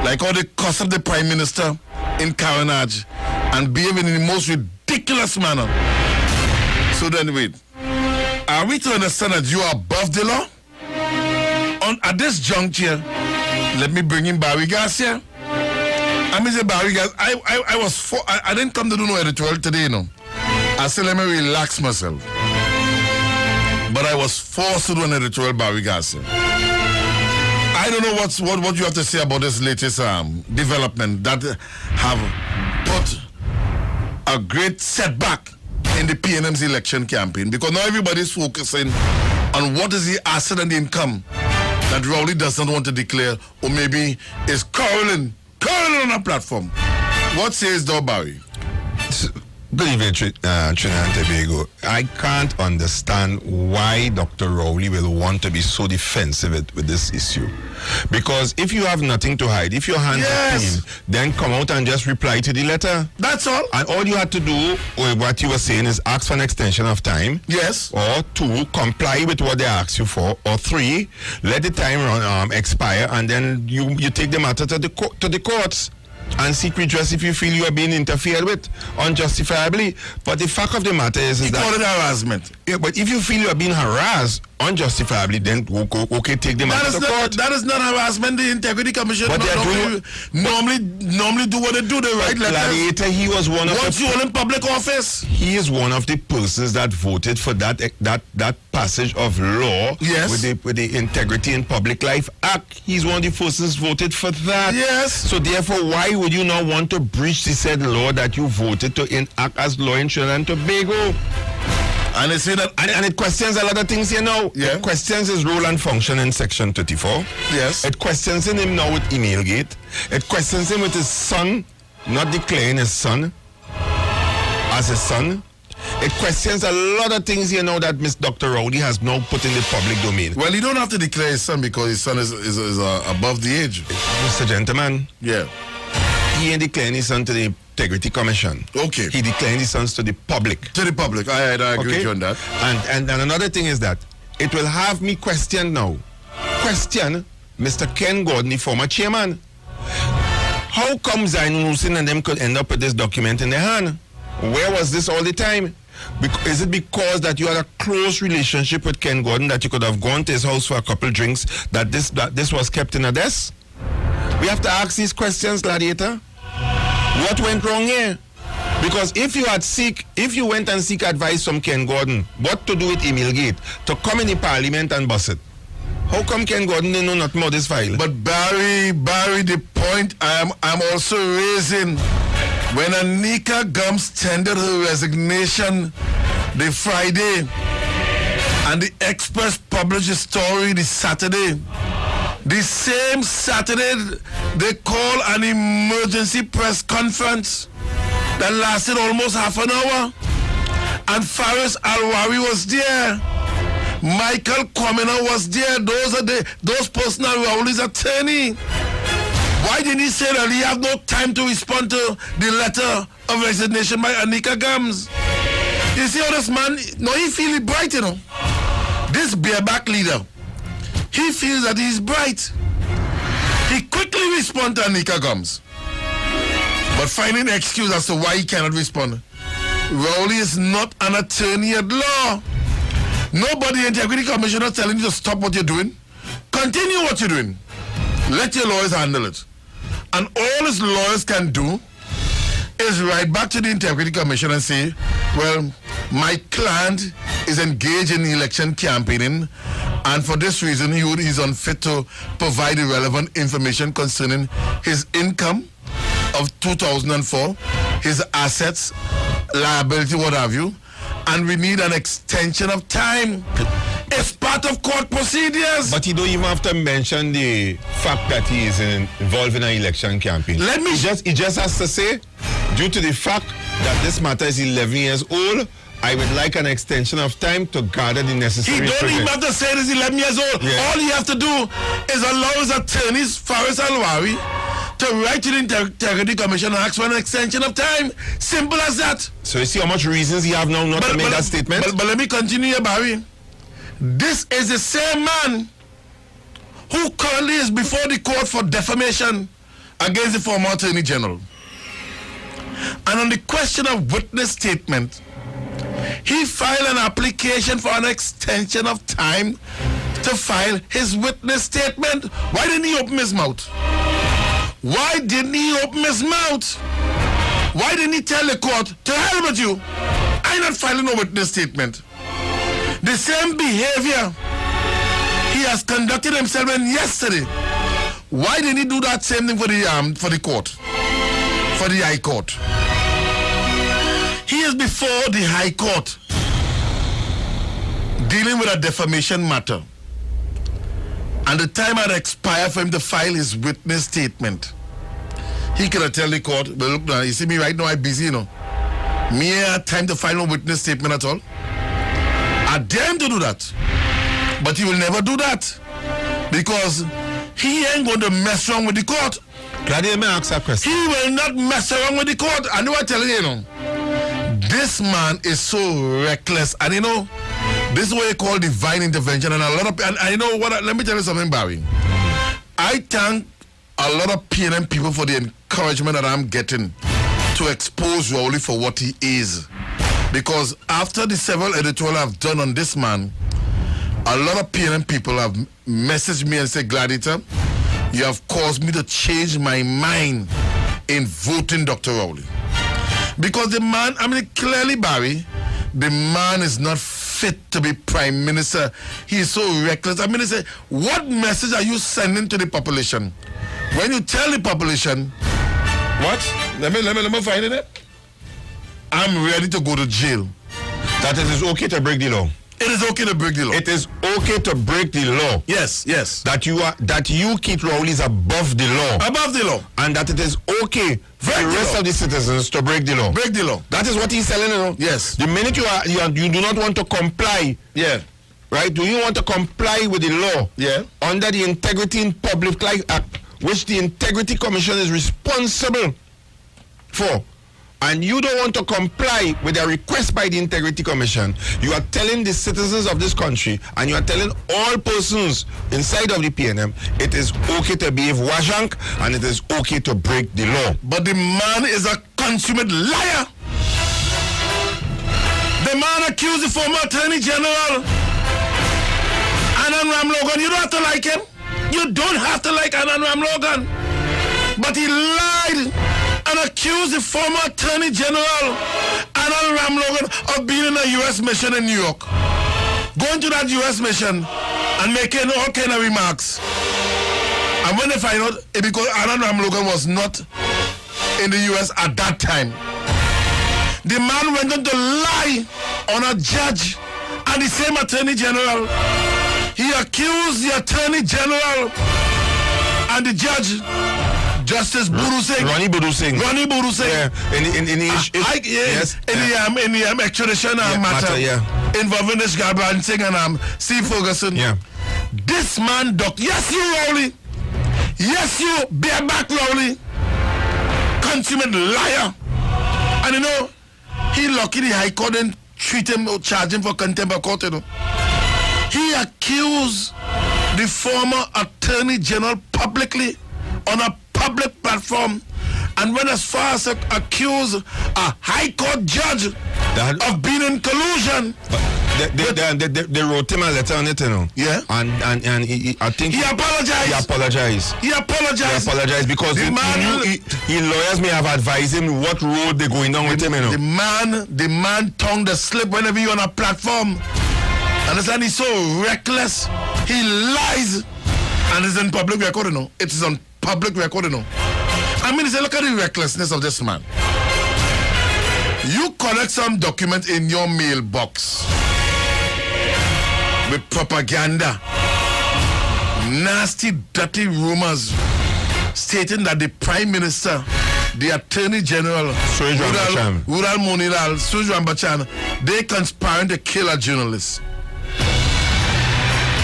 like how they cuss up the Prime Minister in Carnage and behaving in the most ridiculous manner. So then wait, are we to understand that you are above the law? At this juncture, let me bring in Barry Garcia. I mean, Barry Garcia, I didn't come to do no editorial today, you know. I said, let me relax myself. But I was forced to do an editorial, Barry Garcia. I don't know what you have to say about this latest development that have put a great setback in the PNM's election campaign, because now everybody's focusing on what is the asset and the income that Rowley does not want to declare, or maybe is quarreling on a platform. What says thou, Barry? Good evening, Trinidad and Tobago. I can't understand why Dr. Rowley will want to be so defensive with this issue. Because if you have nothing to hide, if your hands are clean, then come out and just reply to the letter. That's all. And all you had to do, or what you were saying, is ask for an extension of time. Yes. Or 2, comply with what they ask you for. Or 3, let the time expire, and then you take the matter to the courts and seek redress if you feel you are being interfered with unjustifiably. But the fact of the matter is that... call it harassment. Yeah, but if you feel you are being harassed unjustifiably, then okay, take the matter to court. That is not harassment. The Integrity Commission normally do what they do. They write letters. Gladiator, he was one of Once you hold in public office, he is one of the persons that voted for that passage of law. Yes. With the Integrity in Public Life Act. He's one of the persons voted for that. Yes. So therefore, why would you not want to breach the said law that you voted to enact as law in Trinidad and Tobago? And they say that, and it questions a lot of things, you know. Yeah. It questions his role and function in Section 34. Yes. It questions him now with Emailgate. It questions him with his son, not declaring his son as his son. It questions a lot of things, you know, that Miss Dr. Rowley has now put in the public domain. Well, he don't have to declare his son because his son is above the age. Mr. Gentleman. Yeah. He ain't declaring his son to the Integrity Commission. Okay. He declaring his sons to the public. To the public. I agree with you on that. And another thing is that it will have me question now. Question Mr. Ken Gordon, the former chairman. How come Zain Hussein and them could end up with this document in their hand? Where was this all the time? Is it because that you had a close relationship with Ken Gordon that you could have gone to his house for a couple drinks that this was kept in a desk? We have to ask these questions, Gladiator. What went wrong here? Because if you went and seek advice from Ken Gordon, what to do with Emil Gate, to come in the parliament and bust it? How come Ken Gordon didn't know nothing about this file? But Barry, the point I'm also raising, when Anika Gums tendered her resignation the Friday, and the Express published a story the Saturday, the same Saturday they called an emergency press conference that lasted almost half an hour, and Faris Alwari was there. Michael Kwamina was there. Those personal Rowley's attorney. Why didn't he say that he have no time to respond to the letter of resignation by Anika Gums? You see how this man, no, he feels bright, you know. This bareback leader, he feels that he's bright. He quickly responds to Anika Gums, but finding an excuse as to why he cannot respond. Rowley is not an attorney at law. Nobody in the Integrity Commission is telling you to stop what you're doing. Continue what you're doing. Let your lawyers handle it. And all his lawyers can do is write back to the Integrity Commission and say, well, my client is engaged in election campaigning, and for this reason he's unfit to provide the relevant information concerning his income of 2004, his assets, liability, what have you, and we need an extension of time. It's part of court procedures. But you don't even have to mention the fact that he is involved in an election campaign. He just has to say, due to the fact that this matter is 11 years old, I would like an extension of time to gather the necessary. He don't even have to say this 11 years old. Yeah. All he has to do is allow his attorneys, Faris Alwari, to write to the Integrity Commission and ask for an extension of time. Simple as that. So you see how much reasons you have now not to make that statement? But let me continue, Barry. This is the same man who currently is before the court for defamation against the former Attorney General. And on the question of witness statement, he filed an application for an extension of time to file his witness statement. Why didn't he open his mouth? Why didn't he open his mouth? Why didn't he tell the court, to hell with you, I'm not filing a witness statement? The same behavior he has conducted himself in yesterday. Why didn't he do that same thing for the court, for the High Court? He is before the High Court dealing with a defamation matter, and the time had expired for him to file his witness statement. He could have tell the court, well, look now, you see me right now, I'm busy, you know. Me ain't had time to file no witness statement at all. I dare him to do that. But he will never do that, because he ain't going to mess around with the court. Gladiator, may I ask a question? He will not mess around with the court. I know I tell you, you know. This man is so reckless. And you know, this is what you call divine intervention. And a lot of, and you know what, let me tell you something, Barry. I thank a lot of Pnm people for the encouragement that I'm getting to expose Rowley for what he is. Because after the several editorials I've done on this man, a lot of Pnm people have messaged me and said, Gladiator, you have caused me to change my mind in voting Dr. Rowley. Because the man, I mean, clearly, Barry, the man is not fit to be prime minister. He is so reckless. I mean, they say, what message are you sending to the population? When you tell the population, what? Let me find it. I'm ready to go to jail. That it is okay to break the law. It is okay to break the law. It is okay to break the law. Yes. That you keep Rowley's above the law. Above the law. And that it is okay for the rest of the citizens to break the law. Break the law. That is what he's telling you. Yes. The minute you do not want to comply. Yeah. Right? Do you want to comply with the law? Yeah. Under the Integrity in Public Life Act, which the Integrity Commission is responsible for, and you don't want to comply with a request by the Integrity Commission, you are telling the citizens of this country, and you are telling all persons inside of the PNM, it is okay to behave wajank, and it is okay to break the law. But the man is a consummate liar. The man accused the former Attorney General, Anand Ram Logan. You don't have to like him. You don't have to like Anand Ram Logan. But he lied and accused the former Attorney General, Anand Ram Logan, of being in a U.S. mission in New York. Going to that U.S. mission and making all kind of remarks. And when they find out, it's because Anand Ram Logan was not in the U.S. at that time. The man went on to lie on a judge and the same Attorney General. He accused the Attorney General and the judge, Justice Buru Singh. Ronnie Buru Singh. Ronnie Buru Singh. Yeah, in the extradition matter involving this Gabran Singh and Steve Ferguson. Yeah. This man, yes, you, Rowley. Yes, you, bareback Rowley. Consummate liar. And you know, he lucky the High Court didn't treat him or charge him for contempt of court, you know. He accused the former Attorney General publicly on a public platform and went as far as to accuse a High Court judge of being in collusion. They wrote him a letter on it, you know. Yeah. And I think he apologized. He apologized. He apologized because the lawyers may have advised him what road they're going down with him, you know. The man tongue the slip whenever you're on a platform. Understand? He's so reckless. He lies. And it's in public record, you know. It is on public record, you know. I mean, look at the recklessness of this man. You collect some document in your mailbox with propaganda, nasty, dirty rumors stating that the Prime Minister, the Attorney General, Rural Monilal, Suju Ambachan, they conspiring to kill a journalist.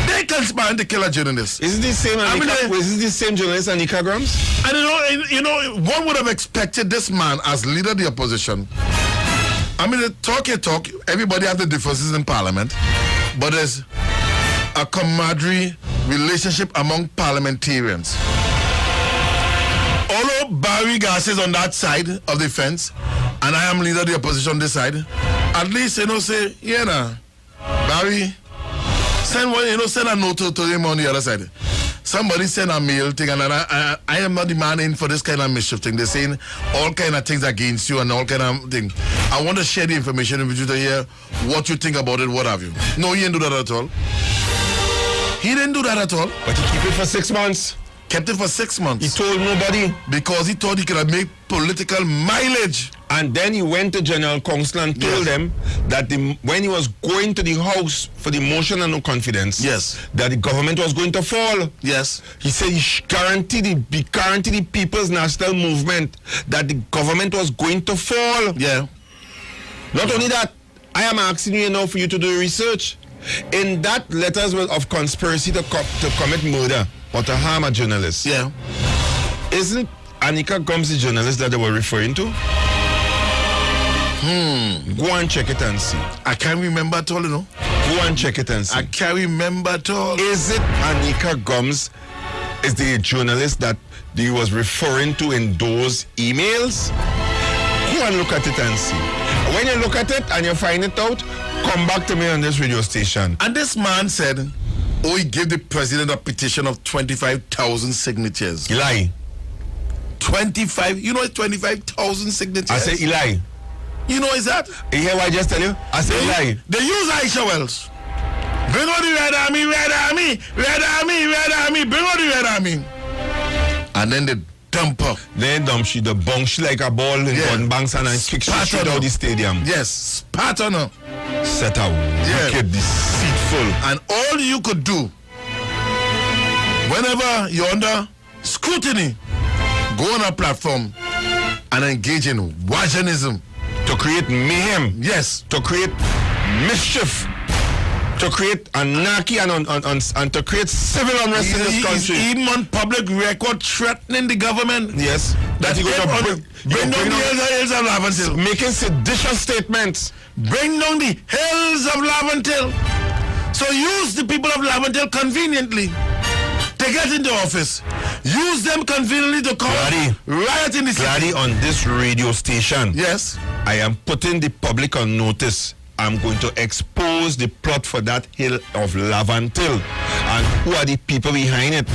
They conspiring to kill a journalist. Is it the same? Is it the same journalist, Anika Grams? And you know, one would have expected this man as leader of the opposition. I mean, talk. Everybody has the differences in Parliament, but there's a camaraderie relationship among parliamentarians. Although Barry Garcia is on that side of the fence, and I am leader of the opposition on this side, at least, you know, say, yeah, nah, Barry, send a note to him on the other side. Somebody send a mail thing, and I am not the man in for this kind of mischief thing. They're saying all kind of things against you and all kind of things. I want to share the information with you to hear what you think about it, what have you. No, he didn't do that at all. He didn't do that at all. But he kept it for 6 months. Kept it for 6 months. He told nobody. Because he thought he could make political mileage. And then he went to General Council and told them that when he was going to the House for the motion of no confidence, that the government was going to fall. Yes. He said he guaranteed the People's National Movement that the government was going to fall. Yeah. Not only that, I am asking you now for you to do research. In that letters of conspiracy to commit murder or to harm a journalist. Yeah. Isn't Anika Grams the journalist that they were referring to? Go and check it and see. I can't remember at all, you know. Go and check it and see. I can't remember at all. Is it Anika Grams is the journalist that he was referring to in those emails? Go and look at it and see. When you look at it and you find it out, come back to me on this radio station. And this man said, he gave the president a petition of 25,000 signatures. He lied. 25, you know, 25,000 signatures. I say he lied. You know, is that? You hear what I just tell you? I say he lied. They use Aisha Wells. Bring out the Red Army, Red Army, Red Army, Red Army, bring out the Red Army. And then they dump her. Then dump she, the bong she like a ball in one banks and kick she straight out the stadium. Yes, spat on her. Set out wicked, deceitful. And all you could do, whenever you're under scrutiny, go on a platform and engage in wajanism. To create mayhem. Yes. To create mischief. to create anarchy and to create civil unrest in this country. He's even on public record threatening the government. Yes. That he going to bring down the hills of Laventille. Making seditious statements. Bring down the hills of Laventille. So use the people of Laventille conveniently to get into office. Use them conveniently to cause riot in the city. Gladdy, on this radio station, yes, I am putting the public on notice. I'm going to expose the plot for that hill of Laventille and who are the people behind it.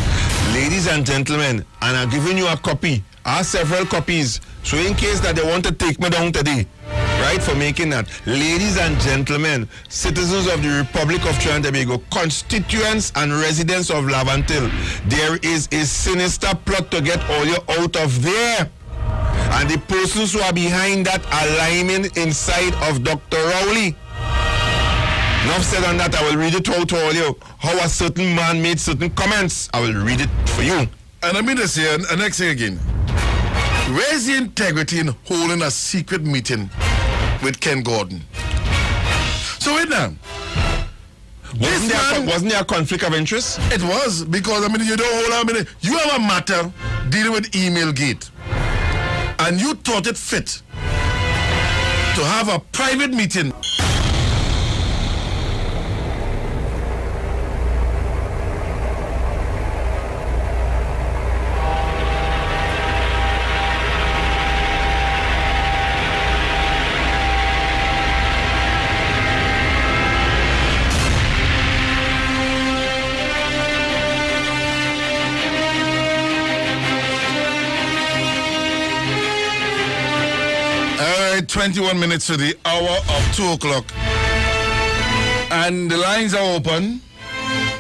Ladies and gentlemen, and I'm giving you a copy. I have several copies. So in case that they want to take me down today, right, for making that. Ladies and gentlemen, citizens of the Republic of Trinidad and Tobago, constituents and residents of Laventille, there is a sinister plot to get all you out of there. And the persons who are behind that are lying inside of Dr. Rowley. Enough said on that, I will read it out to all you. How a certain man made certain comments. I will read it for you. And I mean to say, and next thing again, where's the integrity in holding a secret meeting with Ken Gordon? So wait now. Wasn't there a conflict of interest? It was, because I mean, you don't hold on. You have a matter dealing with email gate, and you thought it fit to have a private meeting. All right, 21 minutes to the hour of 2 o'clock. And the lines are open.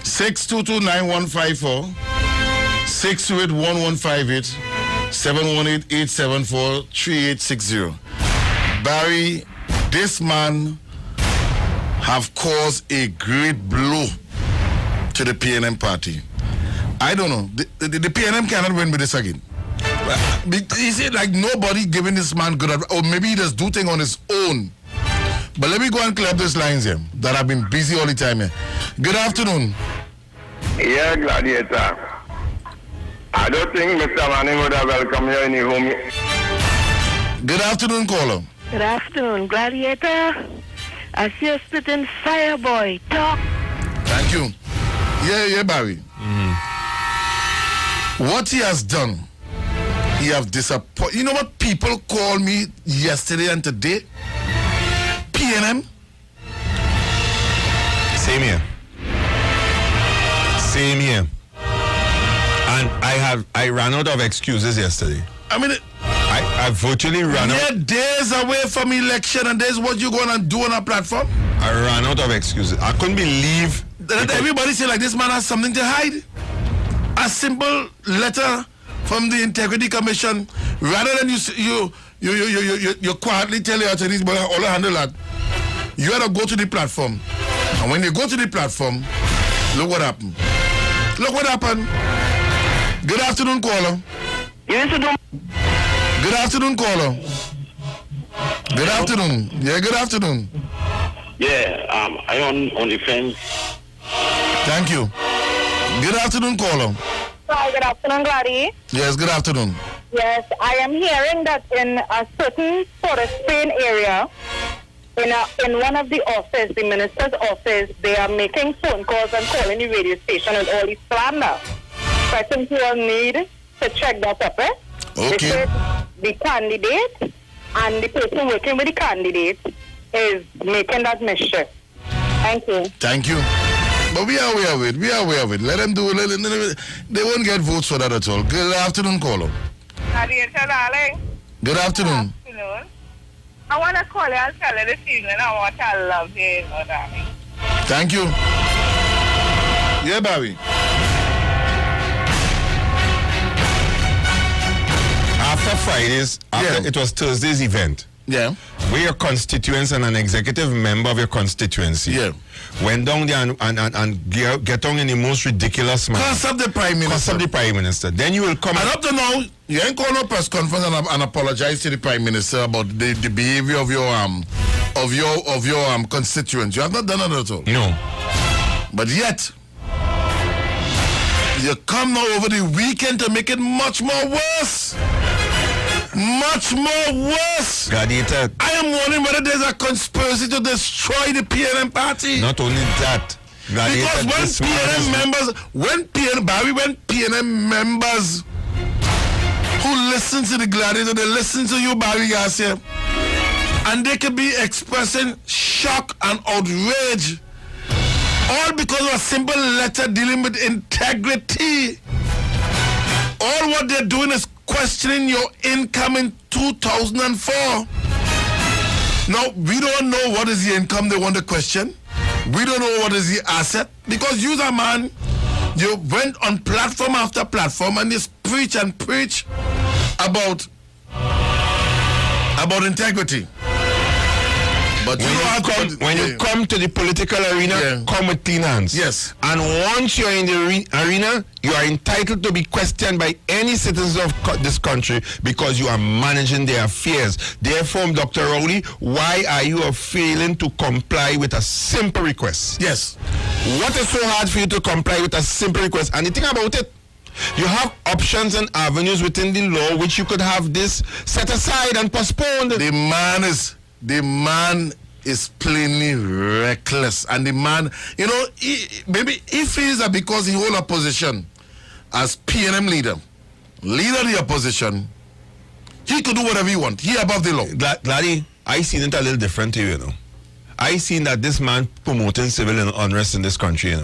622-9154, 628-1158, 718-874-3860. Barry, this man have caused a great blow to the PNM party. I don't know. The PNM cannot win with this again. Is it like nobody giving this man good advice? Or maybe he just do things on his own. But let me go and clear up these lines here that have been busy all the time here. Good afternoon. Yeah, Gladiator. I don't think Mr. Manning would have welcomed you in the home. Good afternoon, caller. Good afternoon, Gladiator. I see you spitting fire, boy. Talk. Thank you. Yeah, Barry. What he has done, he have disappointed. You know what people called me yesterday and today? PNM. Same here. Same here. And I ran out of excuses yesterday. I mean, I virtually ran out. You're days away from election, and there's what you're going to do on a platform? I ran out of excuses. I couldn't believe that everybody say like this man has something to hide. A simple letter from the Integrity Commission, rather than you quietly tell your attorneys, but all handle that. You had to go to the platform, and when you go to the platform, look what happened. Look what happened. Good afternoon, caller. Yes, Good afternoon, caller. Good afternoon. Yeah, good afternoon. Yeah, I on the fence. Thank you. Good afternoon, caller. Hi, good afternoon, Gladys. Yes, good afternoon. Yes, I am hearing that in a certain sort of Spain area, in one of the office, the minister's office, they are making phone calls and calling the radio station with all this slander. So I think you will need to check that up, eh? Okay. Because the candidate and the person working with the candidate is making that mischief. Thank you. Thank you. But we are aware of it. We are aware of it. Let them do it. They won't get votes for that at all. Good afternoon, caller. Gladiator, darling. Good afternoon. Good afternoon. I want to call you and tell you this evening how much I love you, darling. Thank you. Yeah, Barry. after Fridays, it was Thursday's event. Yeah. Where your constituents and an executive member of your constituency went down there and get on in the most ridiculous manner. Curse up the Prime Minister. Curse up the Prime Minister. Then you will come. And up to now, you ain't call no press conference and apologize to the Prime Minister about the behavior of your constituents. You have not done that at all. No. But yet, you come now over the weekend to make it much more worse. Much more worse. Gladiator. I am wondering whether there's a conspiracy to destroy the PNM party. Not only that, Gladiator, Because when PNM members who listen to the Gladiator, they listen to you, Barry Garcia, and they could be expressing shock and outrage, all because of a simple letter dealing with integrity. All what they're doing is questioning your income in 2004. Now, we don't know what is the income they want to question. We don't know what is the asset. Because you're a man, you went on platform after platform and just preach and preach about integrity. But when you come to the political arena, come with clean hands. Yes. And once you're in the arena, you are entitled to be questioned by any citizens of this country because you are managing their affairs. Therefore, Dr. Rowley, why are you failing to comply with a simple request? Yes. What is so hard for you to comply with a simple request? And the thing about it, you have options and avenues within the law which you could have this set aside and postponed. The man is plainly reckless, and the man, maybe he feels that because he holds a position as PNM leader of the opposition, he could do whatever he wants. He above the law. Gladdy, I seen it a little different to you, I seen that this man promoting civil unrest in this country,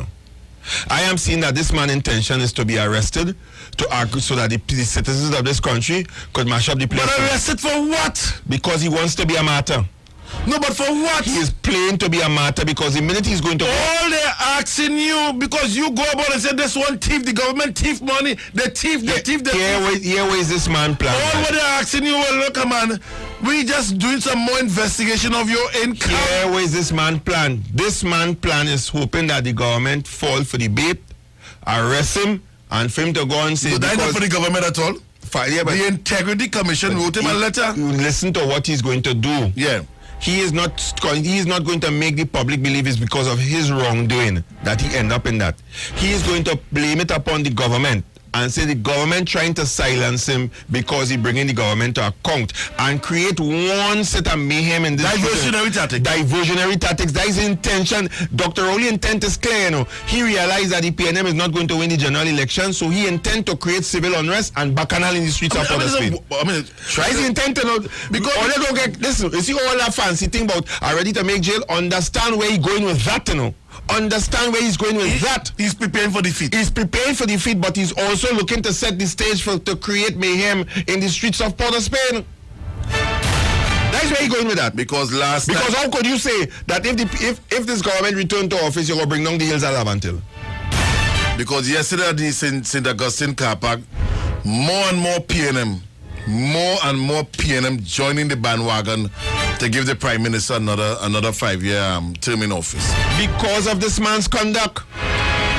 I am seeing that this man's intention is to be arrested, to argue so that the citizens of this country could mash up the place. But arrested for what? Because he wants to be a martyr. No, but for what? He is playing to be a martyr because the minute he's going to... All they're asking you, because you go about and say this one thief, the government thief money, the thief. Here where is this man plan? All what they're asking you, well, look, man, we just doing some more investigation of your income. Here where is this man plan? This man plan is hoping that the government fall for the bait, arrest him, and for him to go and say... So that's not for the government at all? The Integrity Commission wrote him a letter. You listen to what he's going to do. Yeah. He is not going to make the public believe it's because of his wrongdoing that he end up in that. He is going to blame it upon the government and say the government trying to silence him because he bringing the government to account and create one set of mayhem in this diversionary tactics. Diversionary tactics. That is his intention. Dr. Rowley intent is clear. He realized that the PNM is not going to win the general election, so he intend to create civil unrest and bacchanal in the streets of Port of Spain. Try his intent to know, because all they go get, listen, you see all that fancy thing about are ready to make jail. Understand where he's going with that, Understand where he's going with that. He's preparing for defeat. He's preparing for defeat, but he's also looking to set the stage to create mayhem in the streets of Port of Spain. That's where he's going with that. Because how could you say that if this government returned to office, you're going to bring down the hills at Lavantil? Because yesterday at the St. Augustine car park, more and more PNM joining the bandwagon to give the Prime Minister another 5-year term in office. Because of this man's conduct.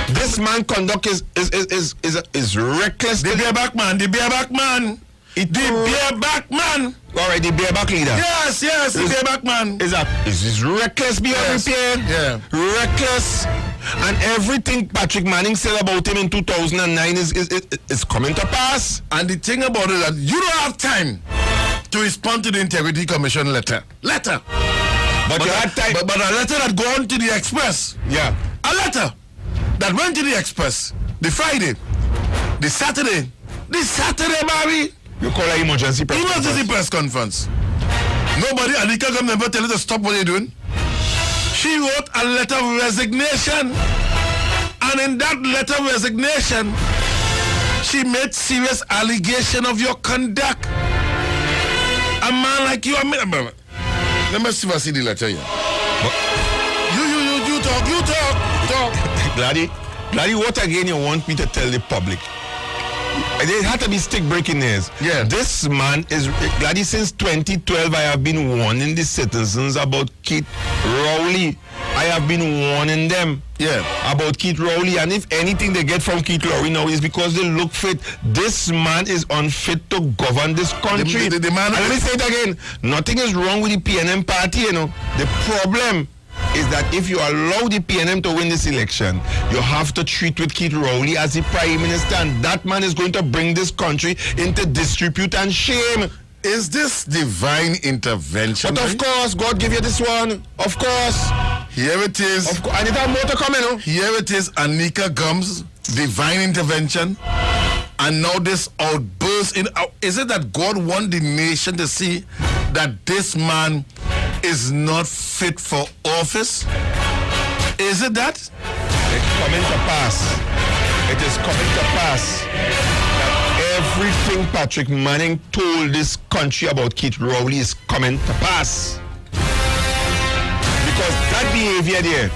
This man's conduct is reckless. The bareback man. The bareback man. All right, the bareback leader. Yes, the bareback man. Is reckless beyond repair. Yeah. Reckless. And everything Patrick Manning said about him in 2009 is coming to pass. And the thing about it is that you don't have time to respond to the Integrity Commission letter. But you had time. But a letter that go on to the Express. Yeah. A letter that went to the Express the Friday, the Saturday, Barry. You call an emergency press conference. Nobody, Alika Gam never tell you to stop what you're doing. She wrote a letter of resignation. And in that letter of resignation, she made serious allegation of your conduct. A man like you, let me see if I see the letter here. You talk. Gladdy, what again you want me to tell the public? There had to be stick breaking news. Yeah. This man is Gladys. Since 2012, I have been warning the citizens about Keith Rowley. I have been warning them about Keith Rowley, and if anything they get from Keith Rowley now is because they look fit. This man is unfit to govern this country. The man, and let me say it again. Nothing is wrong with the PNM party, The problem is that if you allow the PNM to win this election, you have to treat with Keith Rowley as the Prime Minister, and that man is going to bring this country into disrepute and shame. Is this divine intervention? But of course, God give you this one. Of course. Here it is. Of course. And it have more to come in. Here it is, Anika Gums, divine intervention. And now this outburst in is it that God want the nation to see that this man is not fit for office? Is it that? It's coming to pass. It is coming to pass that everything Patrick Manning told this country about Keith Rowley is coming to pass. Because that behavior there,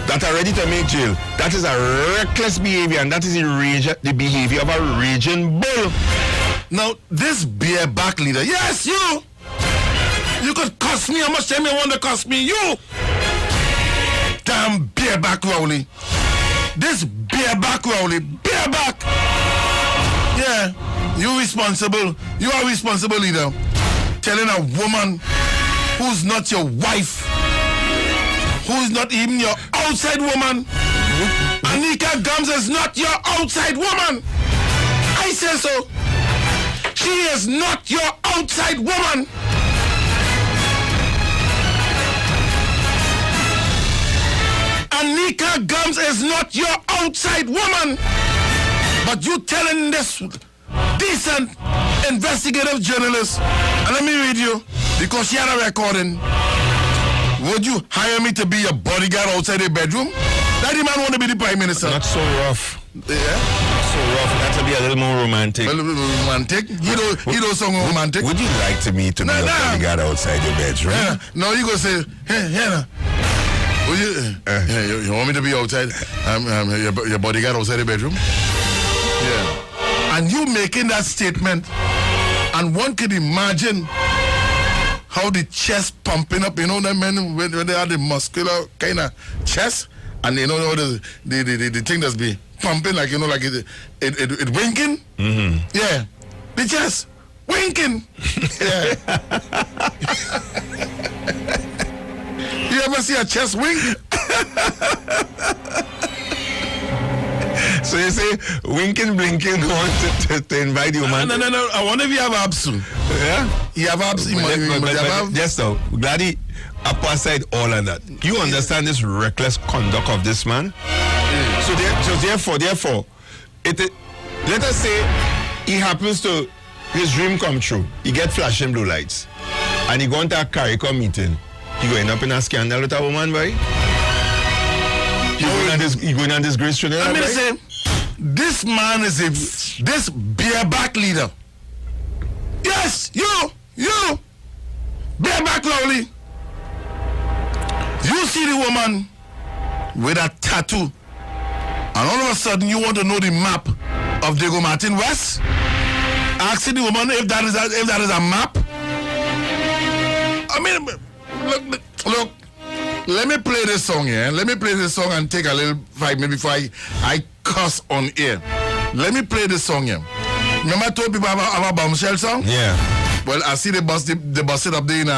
that are ready to make jail, that is a reckless behavior, and that is the behavior of a raging bull. Now, this bareback leader, yes, you could cost me how much time you want to cost me, you. Damn bareback Rowley. This bareback Rowley, bareback. Yeah, you responsible. You are responsible leader. Telling a woman who's not your wife, who's not even your outside woman. Anika Gums is not your outside woman. I say so. She is not your outside woman. Anika Gums is not your outside woman. But you telling this decent investigative journalist, and let me read you, because she had a recording. Would you hire me to be your bodyguard outside your bedroom? That the man want to be the Prime Minister. Not so rough. Yeah? Not so rough. That to be a little more romantic. A little romantic? You don't sound romantic. Would you like to me to be a bodyguard outside your bedroom? Yeah. No, you go say, hey, now. Would you want me to be outside? Your bodyguard outside the bedroom? Yeah. And you making that statement, and one could imagine how the chest pumping up, you know, that men when they have the muscular kind of chest, and you know the thing that's be pumping, like, you know, like it winking. Mm-hmm. Yeah, the chest winking. Yeah. You ever see a chest wink? So you say winking, blinking, want to invite you, man? No. I wonder if you have abs soon. Yeah? You have abs? Yes, so, Glady, up aside all of that, you understand this reckless conduct of this man? So therefore, let us say he happens to, his dream come true. He get flashing blue lights. And he going to a CARICOM meeting. He going up in a scandal with a woman, boy? He going on disgrace to I mean, say, this man is this bareback leader. Yes, you, bareback Rowley. You see the woman with a tattoo, and all of a sudden you want to know the map of Diego Martin West? Asking the woman if that is a map. I mean, look. Let me play this song here. Let me play this song and take a little 5 minutes before I cuss on air. Let me play this song here. Remember I told people about a bombshell song? Yeah. Well, I see they bust it up there in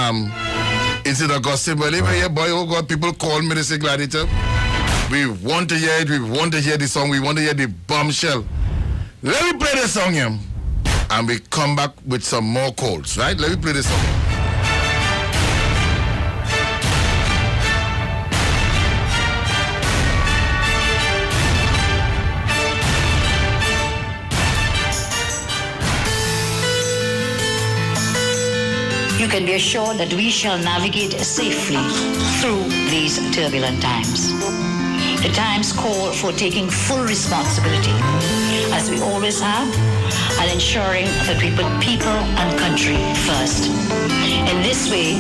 instead of gossip. Well, even here, boy, oh God, people call me, they say, Gladiator, we want to hear it, we want to hear the song, we want to hear the bombshell. Let me play this song here. And we come back with some more calls, right? Let me play this song. You can be assured that we shall navigate safely through these turbulent times. The times call for taking full responsibility, as we always have, and ensuring that we put people and country first. In this way,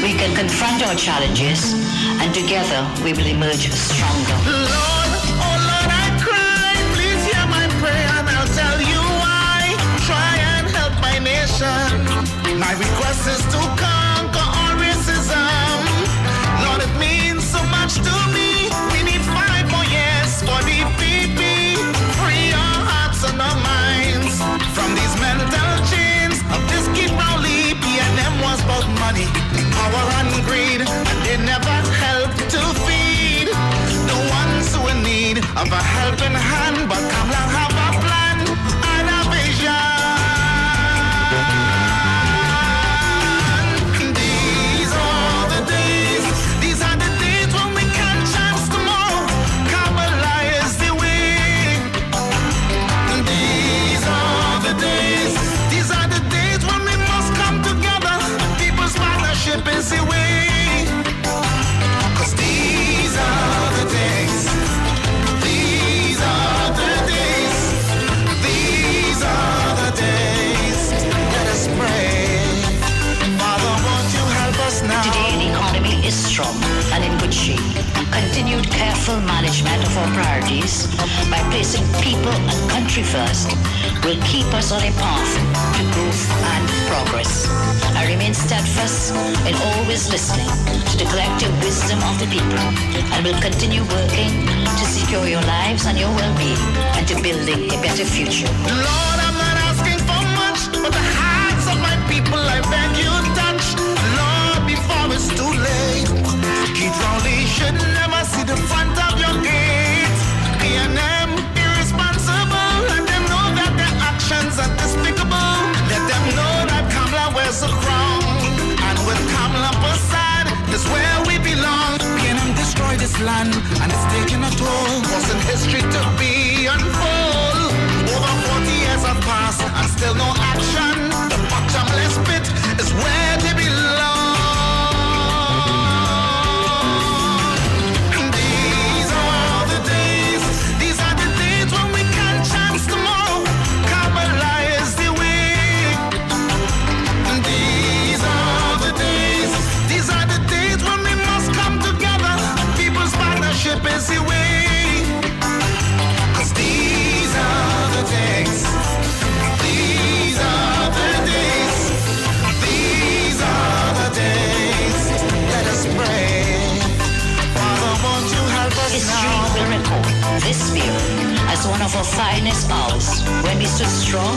we can confront our challenges, and together we will emerge stronger. Lord, oh Lord, I cry. Please hear my prayer, and I'll tell you why. Try and help my nation. My request is to conquer all racism. Lord, it means so much to me. We need 5 more years for the PP. Free our hearts and our minds from these mental chains of this Keith Rowley. Pnm was about money, power and greed, and they never helped to helping hand, but Kamla have a plan and a vision. These are the days when we can chance tomorrow. Kamala is the way. These are the days when we must come together. People's partnership is the way. These are the days. These are the days. These are the days. Let us pray. Father, won't you help us now? Today, the economy is strong and in good shape. Continued careful management of our priorities by placing people and country first will keep us on a path to growth and progress. I remain steadfast in always listening to the collective wisdom of the people and will continue working to secure your lives and your well-being and to building a better future. Lord, I'm not asking for much, but the hearts of my people I beg you touch. Lord, before it's too late, Keith Rowley should never see the front of your gate. Pnm irresponsible, let them know that their actions are despicable. Let them know that Kamla wears a crown, and with Kamla beside is where we belong. Pnm destroyed this land, and it's taking a toll, causing history to be unfold. Over 40 years have passed, and still no action. The bottomless pit is where they belong. These are the days when we can chance tomorrow. Kamala is the way. These are the days when we must come together. People's partnership is the way. 'Cause these are the days. These are the days. These are the days. Let us pray. Father, won't you help us History now? will record this period as one of our finest hours when we stood strong,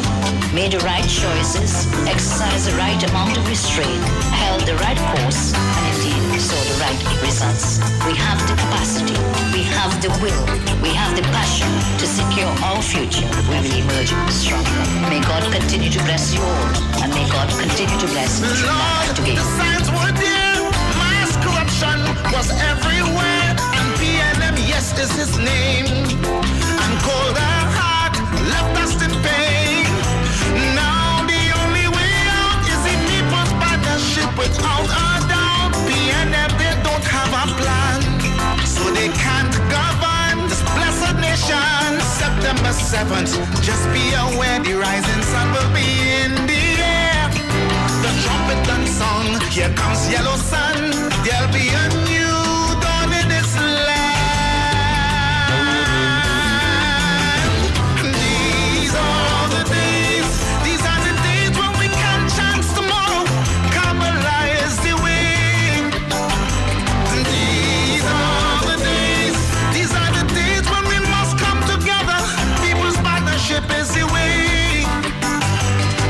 made the right choices, exercised the right amount of restraint, held the right course, and indeed saw the right results. We have the capacity, we have the will, we have the passion to secure our future. We will emerge stronger. May God continue to bless you all, and may God continue to bless Lord, today. the signs were there. Mass corruption was everywhere. And Pnm, yes, is his name. And colder heart left us in pain. Now the only way out is in people's partnership without a doubt. Pnm, they don't have a plan, so they can't govern this blessed nation. September 7th, just be aware the rising sun will be in the air. The trumpet done song, here comes yellow sun. There'll be a new dawn in this land. These are the days when we can chance tomorrow. Kamala is the way. These are the days when we must come together. People's partnership is the way.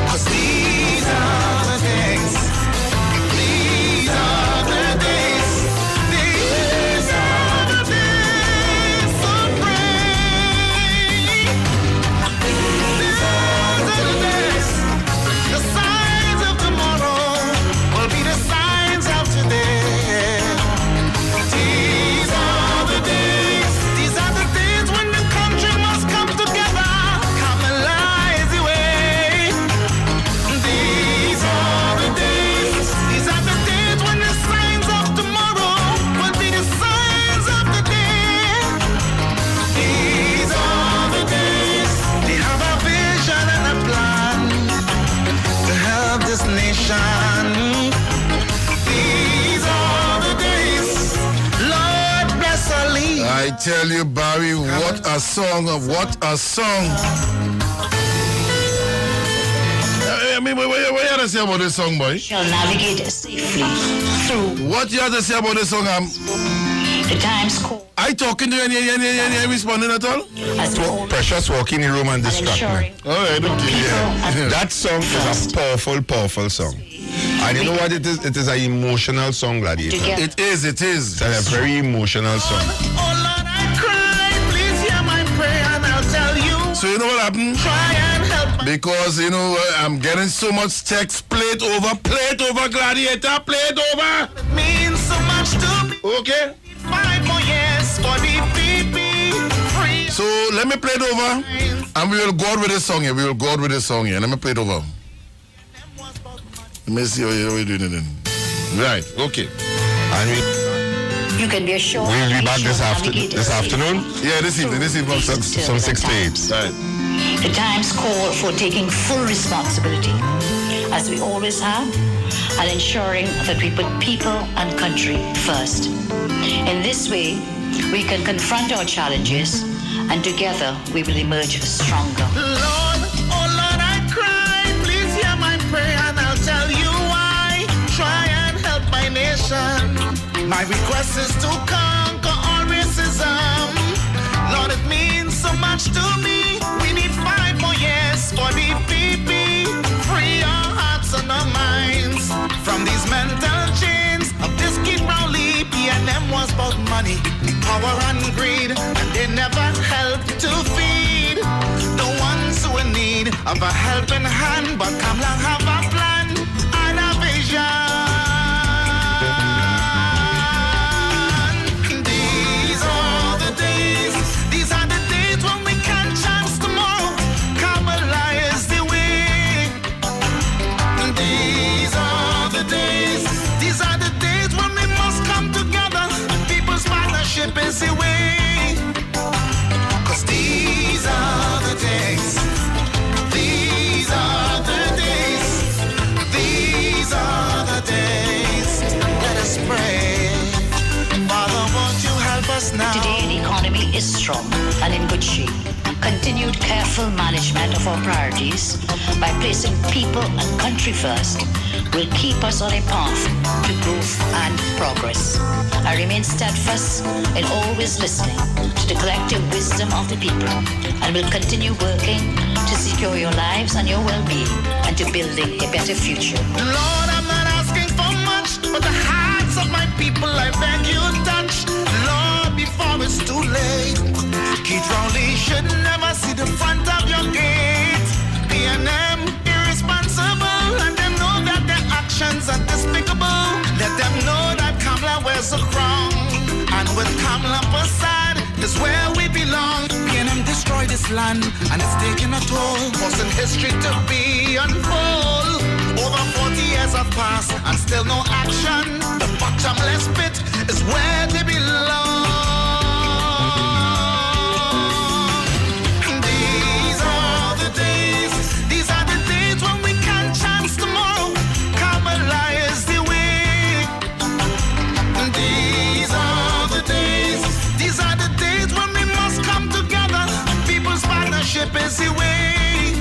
'Cause these are the days. These are the days. These are the days of rain. These are the days. The signs of tomorrow will be the signs of today. These are the days. These are the days when the country must come together. Kamala is the way. These are the days. These are the days when the signs of tomorrow will be the signs of the day. These are the days. They have a vision and a plan to help this nation. These are the days. Lord bless our lead. I tell you, Barry, what a song, what a song. I mean, what you have to say about this song, boy? Shall navigate safely through What you have to say about this song? the times call I talking to you and you responding at all? as we all Precious walk in the room and distract me. ensuring All right, okay. people That song is a powerful, powerful song. And you know what it is? It is an emotional song, Gladiator. together. It is. It's a very emotional song. Oh Lord, I cry, please hear my prayer. So you know what happened? Try and help. Because you know I'm getting so much text. Plate over, Gladiator, plate over. It means so much to me. Okay. 5 more years for the people. Free. So let me play it over, and we will go out with this song here. Let me play it over. Let me see how you're doing it. Right. Okay. And You can be assured we'll be back this afternoon. afternoon. Yeah, this evening from Some 6 to 8. Right. The times call for taking full responsibility, as we always have, and ensuring that we put people and country first. In this way, we can confront our challenges, and together we will emerge stronger. Lord, oh Lord, I cry. Please hear my prayer, and I'll tell you why. Try and help my nation. My request is to conquer all racism. Lord, it means so much to me. We need 5 more years for the people. Free our hearts and our minds from these mental chains of this kid Rowley. Pnm was about money, power and greed, and they never helped to feed the ones who in need of a helping hand. But come along, have a plan and a vision. These are the days when we can chance tomorrow. Kamala is the way. These are the days when we must come together. People's partnership is the way. 'Cause these are the days. These are the days. These are the days. Let us pray. Father, won't you help us now? Today, the economy is strong and in good shape. Continued careful management of our priorities by placing people and country first will keep us on a path to growth and progress. I remain steadfast in always listening to the collective wisdom of the people and will continue working to secure your lives and your well-being and to building a better future. Lord, I'm not asking for much, but the hearts of my people I beg you touch. Lord, before it's too late. Keith Rowley should never see the front of your gate. Pnm irresponsible, and they know that their actions are despicable. Let them know that Kamala wears a crown, and with Kamala beside is where we belong. Pnm destroyed this land, and it's taking a toll, forcing history to be unfold. Over 40 years have passed, and still no action. The bottomless pit is where they belong. These are the days when we can chance tomorrow. Kamala is the way. These are the days when we must come together. People's partnership is the way.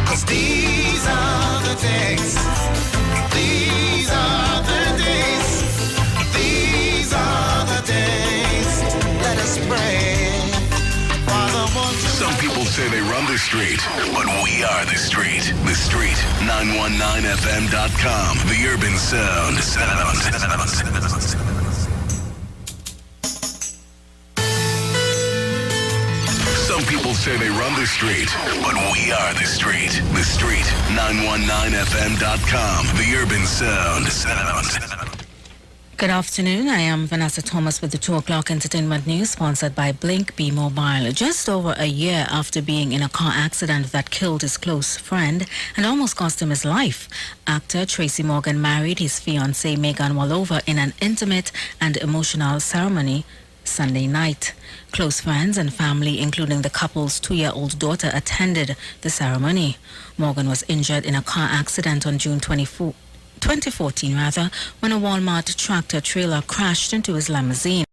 'Cause these are the days. These are the days. These are the days. Let us pray. Father, won't you... Some people say they run the street, but we are the street. The street, 919fm.com. The urban sound. Some people say they run the street, but we are the street. The street, 919fm.com. The urban sound. Good afternoon. I am Vanessa Thomas with the 2 o'clock entertainment news sponsored by Blink B Mobile. Just over a year after being in a car accident that killed his close friend and almost cost him his life, actor Tracy Morgan married his fiancée Megan Wallover in an intimate and emotional ceremony Sunday night. Close friends and family, including the couple's 2-year-old daughter, attended the ceremony. Morgan was injured in a car accident on June 2014, when a Walmart tractor trailer crashed into his limousine.